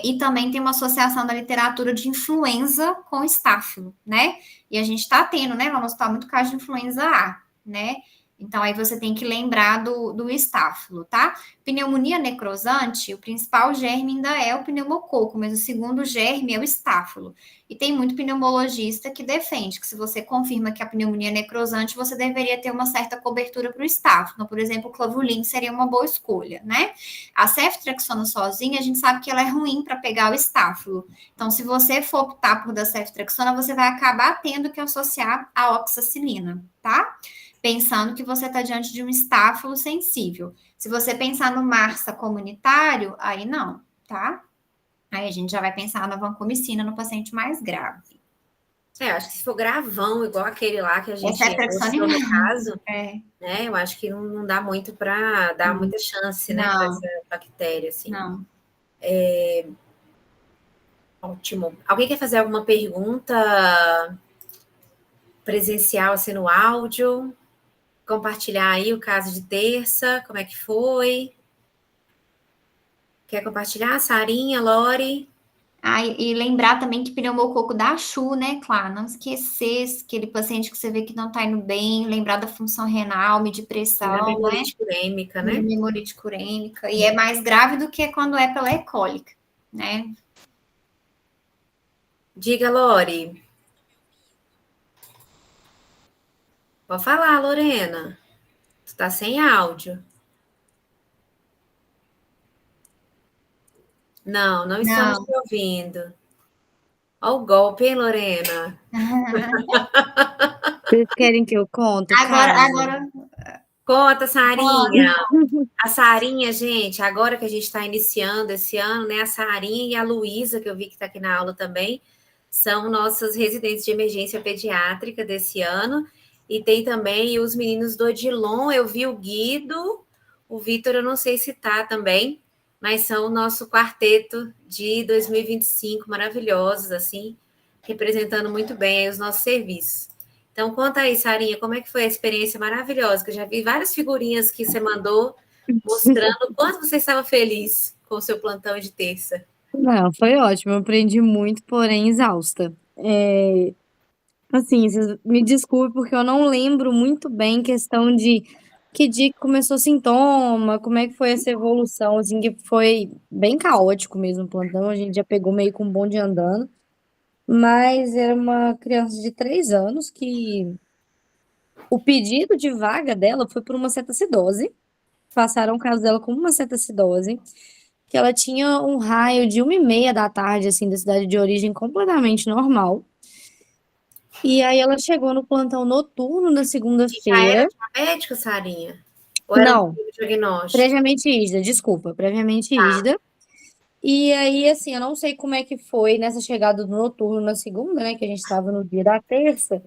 e também tem uma associação da literatura de influenza com estáfilo, né? E a gente está tendo, né, lá no hospital, muito caso de influenza A, né? Então, aí você tem que lembrar do estáfilo, tá? Pneumonia necrosante, o principal germe ainda é o pneumococo, mas o segundo germe é o estáfilo. E tem muito pneumologista que defende que se você confirma que a pneumonia é necrosante, você deveria ter uma certa cobertura para o estáfilo. Então, por exemplo, o clavulin seria uma boa escolha, né? A ceftriaxona sozinha, a gente sabe que ela é ruim para pegar o estáfilo. Então, se você for optar por dar ceftriaxona, você vai acabar tendo que associar a oxacilina, tá? Pensando que você está diante de um estáfilo sensível. Se você pensar no MARSA comunitário, aí não, tá? Aí a gente já vai pensar na vancomicina no paciente mais grave. Acho que se for gravão, igual aquele lá que a gente mostrou no caso, né? Eu acho que não dá muito para dar muita chance, né, para essa bactéria, assim. Não. Ótimo. Alguém quer fazer alguma pergunta presencial, assim, no áudio? Compartilhar aí o caso de terça, como é que foi? Quer compartilhar, Sarinha, Lori? E lembrar também que pneumococo dá chu, né, claro, não esquecer aquele paciente que você vê que não tá indo bem, lembrar da função renal, medir pressão, da memorite urêmica, né? Memorite urêmica, e é mais grave do que quando é pela E. coli, né? Diga, Lori. Pode falar, Lorena. Tu tá sem áudio. Não estamos te ouvindo. Olha o golpe, hein, Lorena? Vocês querem que eu conte? Agora... Conta, Sarinha. A Sarinha, gente, agora que a gente está iniciando esse ano, né? A Sarinha e a Luísa, que eu vi que está aqui na aula também, são nossas residentes de emergência pediátrica desse ano. E tem também os meninos do Odilon, eu vi o Guido, o Vitor, eu não sei se tá também, mas são o nosso quarteto de 2025, maravilhosos, assim, representando muito bem aí os nossos serviços. Então, conta aí, Sarinha, como é que foi a experiência maravilhosa, que eu já vi várias figurinhas que você mandou, mostrando o quanto você estava feliz com o seu plantão de terça. Não, foi ótimo, eu aprendi muito, porém exausta. Assim, vocês me desculpe porque eu não lembro muito bem questão de que dia que começou o sintoma, como é que foi essa evolução, assim, que foi bem caótico mesmo o plantão, a gente já pegou meio com o bonde andando, mas era uma criança de 3 anos que o pedido de vaga dela foi por uma cetoacidose, passaram o caso dela como uma cetoacidose, que ela tinha um raio de 1h30 da tarde, assim, da cidade de origem completamente normal. E aí ela chegou no plantão noturno na segunda-feira. Já era diabético, Sarinha? Ou era Não, um diagnóstico? previamente rígida, desculpa, previamente rígida. E aí, assim, eu não sei como é que foi nessa chegada do noturno na segunda, né, que a gente estava no dia da terça,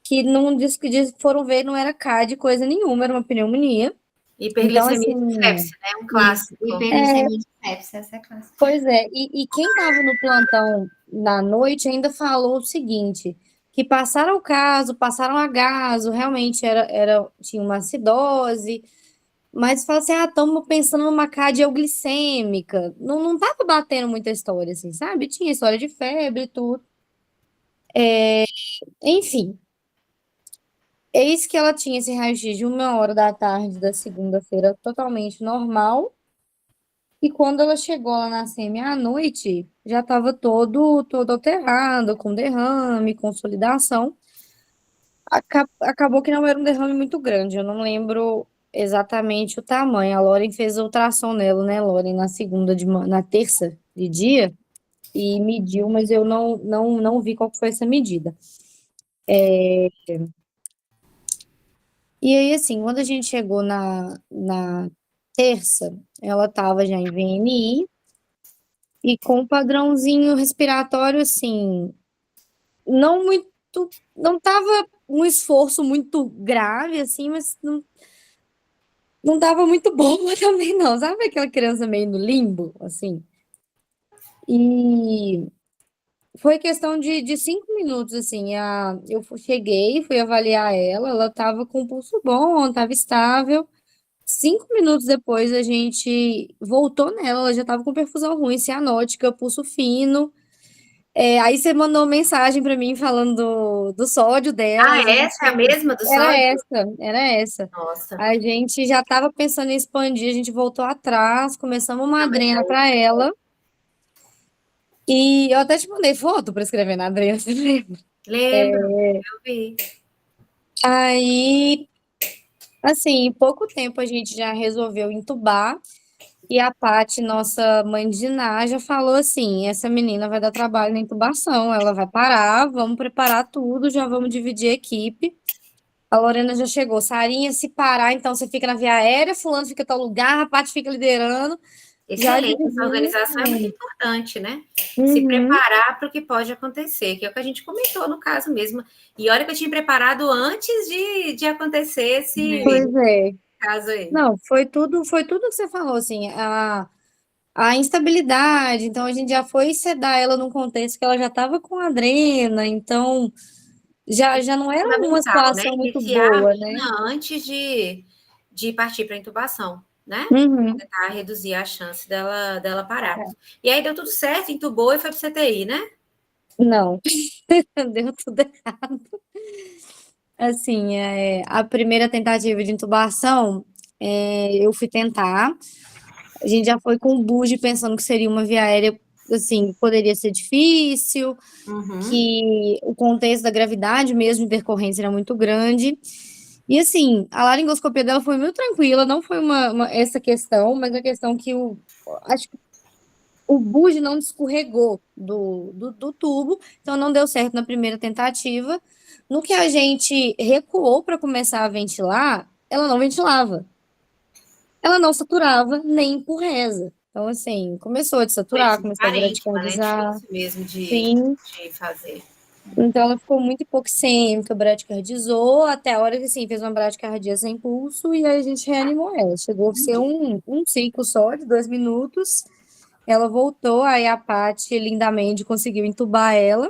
que não disse que foram ver, não era CAD, coisa nenhuma, era uma pneumonia. Hiperglicemia Então, assim, de sepse, né? Um clássico. Hiperglicemia de sepse, essa é a clássica. Pois é, e quem estava no plantão na noite ainda falou o seguinte, que passaram o caso, passaram a gaso, realmente tinha uma acidose, mas fala assim, estamos pensando numa cardioglicêmica. Não tava batendo muita história, assim, sabe? Tinha história de febre e tudo. Enfim, eis que ela tinha esse raio-x de 1h da tarde da segunda-feira totalmente normal. E quando ela chegou lá na SEMI à noite, já estava todo alterado, com derrame, consolidação. Acabou que não era um derrame muito grande, eu não lembro exatamente o tamanho. A Lauren fez a ultrassom nela, né, Lauren, na terça de dia, e mediu, mas eu não vi qual que foi essa medida. E aí, assim, quando a gente chegou na terça, ela estava já em VNI e com um padrãozinho respiratório, assim, não muito, não tava um esforço muito grave, assim, mas não tava muito boa também, não. Sabe aquela criança meio no limbo, assim? E foi questão de 5 minutos, assim. Eu cheguei, fui avaliar ela estava com o pulso bom, estava estável. 5 minutos depois a gente voltou nela, ela já estava com perfusão ruim, cianótica, pulso fino. Aí você mandou mensagem para mim falando do sódio dela. Ah, essa é a mesma do Era sódio? essa. Nossa. A gente já estava pensando em expandir, a gente voltou atrás, começamos uma Não, mas adrena para ela. E eu até te mandei foto para escrever na adrena, você lembra? lembro, eu vi. Aí, assim, em pouco tempo a gente já resolveu entubar. E a Paty, nossa mãe de Ná, já falou assim: essa menina vai dar trabalho na intubação, ela vai parar, vamos preparar tudo, já vamos dividir a equipe. A Lorena já chegou. Sarinha, se parar, então você fica na via aérea, fulano fica em tal lugar, a Paty fica liderando. Já Excelente, essa dividimos. organização é muito importante, né? Se Uhum. preparar para o que pode acontecer, que é o que a gente comentou no caso mesmo. E olha que eu tinha preparado antes de acontecer esse Pois é. caso aí. Não, foi tudo que você falou, assim, a instabilidade, então a gente já foi sedar ela num contexto que ela já estava com adrena, então já não era uma Fundamental, né? situação muito Iniciar a boa, né? mina antes de partir para a intubação, né? Uhum. Tentar reduzir a chance dela parar. E aí deu tudo certo, entubou e foi para o CTI, né? Não, deu tudo errado. Assim, a primeira tentativa de intubação, eu fui tentar. A gente já foi com o buge pensando que seria uma via aérea, assim, poderia ser difícil, que o contexto da gravidade mesmo, de intercorrência era muito grande. E assim, a laringoscopia dela foi muito tranquila, não foi essa questão, mas a questão que acho que o buge não escorregou do tubo, então não deu certo na primeira tentativa. No que a gente recuou para começar a ventilar, ela não ventilava. Ela não saturava nem por reza. Então, assim, começou a desaturar, Conheço começou a parêntima, né? bradicardizar. Difícil mesmo Sim. de fazer. Então, ela ficou muito hipoxêmica, bradicardizou, até a hora que, assim, fez uma bradicardia sem pulso, e aí a gente reanimou ela. Chegou a ser um ciclo só, de 2 minutos. Ela voltou, aí a Paty lindamente conseguiu entubar ela.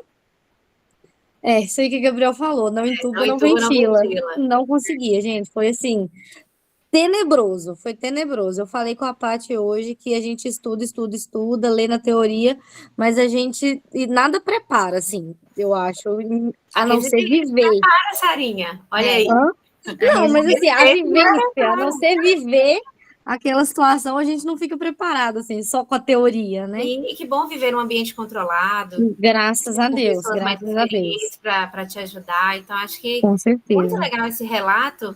Isso aí que o Gabriel falou, não entuba, não Não ventila. ventila. Não conseguia, gente, foi assim, tenebroso, foi tenebroso. Eu falei com a Paty hoje que a gente estuda, lê na teoria, mas a gente e nada prepara, assim, eu acho, a não ser viver. Para, Sarinha. Olha aí. Hã? Não, mas assim, a É, vivência, a não ser viver aquela situação, a gente não fica preparado, assim, só com a teoria, né? sim, e que bom viver num ambiente controlado, Graças a com Deus, pessoas mais graças a Deus. experientes para te ajudar. Então, acho que Com muito certeza. legal esse relato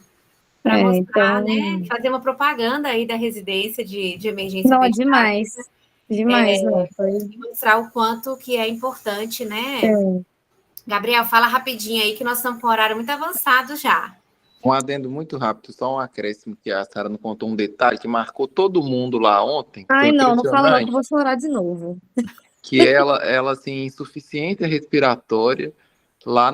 para mostrar, Então, né? Fazer uma propaganda aí da residência de emergência não, pediátrica. demais, não, foi. E mostrar o quanto que é importante, né? É. Gabriel, fala rapidinho aí que nós estamos com um horário muito avançado já. Um adendo muito rápido, só um acréscimo que a Sara não contou um detalhe que marcou todo mundo lá ontem. Ai, Foi não fala não, que impressionante. eu vou chorar de novo. Que ela assim, insuficiência respiratória, lá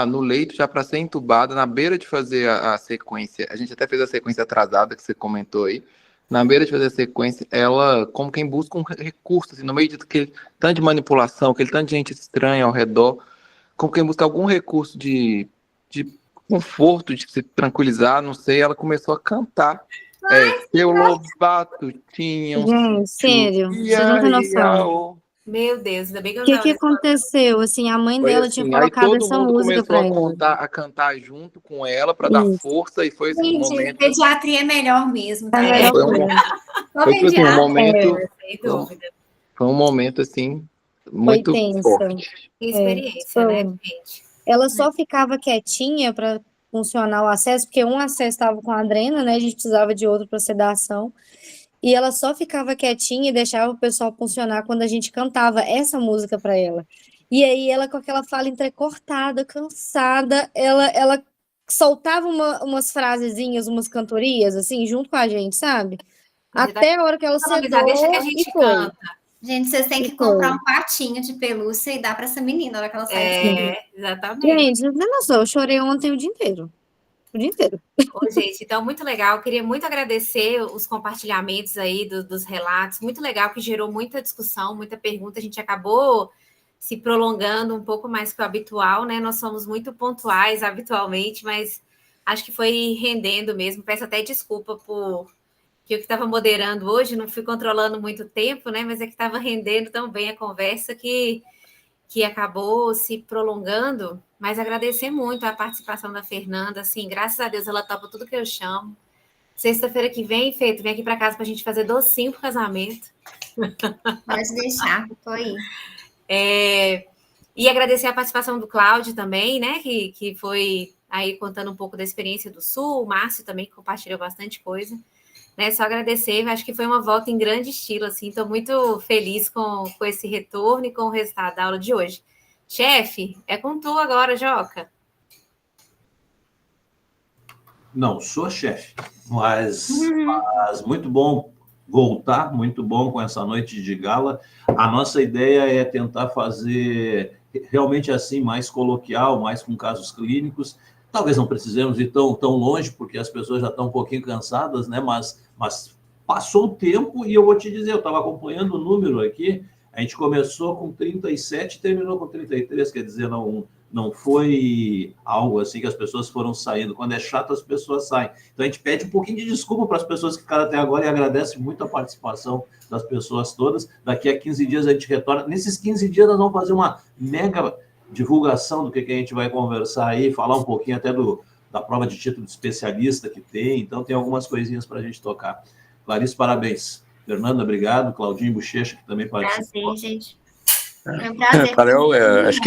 no leito, já para ser entubada, na beira de fazer a sequência. A gente até fez a sequência atrasada que você comentou aí. Na beira de fazer a sequência, ela, como quem busca um recurso, assim, no meio de aquele tanto de manipulação, aquele tanto de gente estranha ao redor, como quem busca algum recurso de conforto, de se tranquilizar, não sei, ela começou a cantar. Seu Lobato tinha um Gente, sério, vocês não têm noção. Meu Deus, ainda bem que eu O não que estava que nesse momento. aconteceu? Assim, a mãe Foi dela tinha assim, aí colocado todo essa mundo música começou pra ela. a cantar junto com ela para dar Isso, força e foi assim, um Gente, momento, pediatria é melhor mesmo, é tá? a melhor foi coisa. Só foi tipo assim, um pediatra. momento, Sem foi um, dúvida. foi um momento assim Foi muito tensa. forte. Que experiência, né, gente? Ela só ficava quietinha para funcionar o acesso, porque um acesso estava com adrena, né? A gente precisava de outro para sedação. E ela só ficava quietinha e deixava o pessoal funcionar quando a gente cantava essa música para ela. E aí ela com aquela fala entrecortada, cansada, ela soltava umas frasezinhas, umas cantorias, assim, junto com a gente, sabe? Até a hora que ela Deixa que sentou a e gente foi. canta. Gente, vocês têm que comprar um patinho de pelúcia e dar para essa menina na hora que ela sai. Exatamente. Gente, não tem noção, eu chorei ontem o dia inteiro. O dia inteiro. Ô, gente, então, muito legal. Eu queria muito agradecer os compartilhamentos aí dos relatos. Muito legal, que gerou muita discussão, muita pergunta. A gente acabou se prolongando um pouco mais que o habitual, né? Nós somos muito pontuais habitualmente, mas acho que foi rendendo mesmo. Peço até desculpa por que eu que estava moderando hoje, não fui controlando muito tempo, né? Mas é que estava rendendo tão bem a conversa que acabou se prolongando, mas agradecer muito a participação da Fernanda, assim, graças a Deus ela topa tudo que eu chamo. Sexta-feira que vem, Feito, vem aqui para casa para a gente fazer docinho pro casamento. Pode deixar, tô aí. E agradecer a participação do Cláudio também, né, que foi aí contando um pouco da experiência do Sul, o Márcio também, que compartilhou bastante coisa. Né, só agradecer, acho que foi uma volta em grande estilo, assim, estou muito feliz com esse retorno e com o resultado da aula de hoje. Chefe, é com tu agora, Joca. Não, sou chefe, mas muito bom voltar, muito bom com essa noite de gala. A nossa ideia é tentar fazer realmente assim, mais coloquial, mais com casos clínicos. Talvez não precisemos ir tão longe, porque as pessoas já estão um pouquinho cansadas, né? Mas passou o tempo e eu vou te dizer, eu estava acompanhando o número aqui, a gente começou com 37 e terminou com 33, quer dizer, não foi algo assim que as pessoas foram saindo. Quando é chato, as pessoas saem. Então, a gente pede um pouquinho de desculpa para as pessoas que ficaram até agora e agradece muito a participação das pessoas todas. Daqui a 15 dias a gente retorna. Nesses 15 dias nós vamos fazer uma mega divulgação do que a gente vai conversar aí, falar um pouquinho até da prova de título de especialista que tem. Então, tem algumas coisinhas para a gente tocar. Clarice, parabéns. Fernanda, obrigado. Claudinho Bochecha, que também participou. Prazer, gente. É um prazer. Acho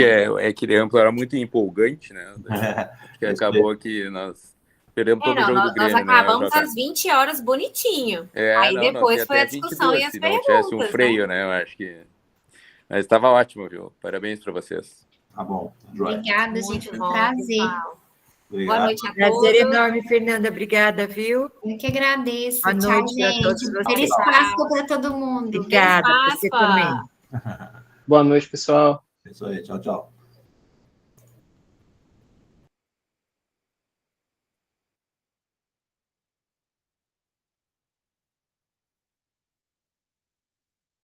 que Amplo era muito empolgante, né? Acho que acabou que nós perdemos todo o jogo do Grêmio. Nós acabamos às 20 horas bonitinho. Aí depois foi a discussão 22, e as perguntas. Se não tivesse um freio, né? Eu acho que... Mas estava ótimo, viu? Parabéns para vocês. Tá bom. Obrigada, gente. Foi um prazer. Boa noite a todos. Prazer enorme, Fernanda. Obrigada, viu? Eu que agradeço. Boa Tchau, noite gente. a todos vocês. Feliz Páscoa para todo mundo. Obrigada, você também. Boa noite, pessoal. Isso aí. Tchau, tchau.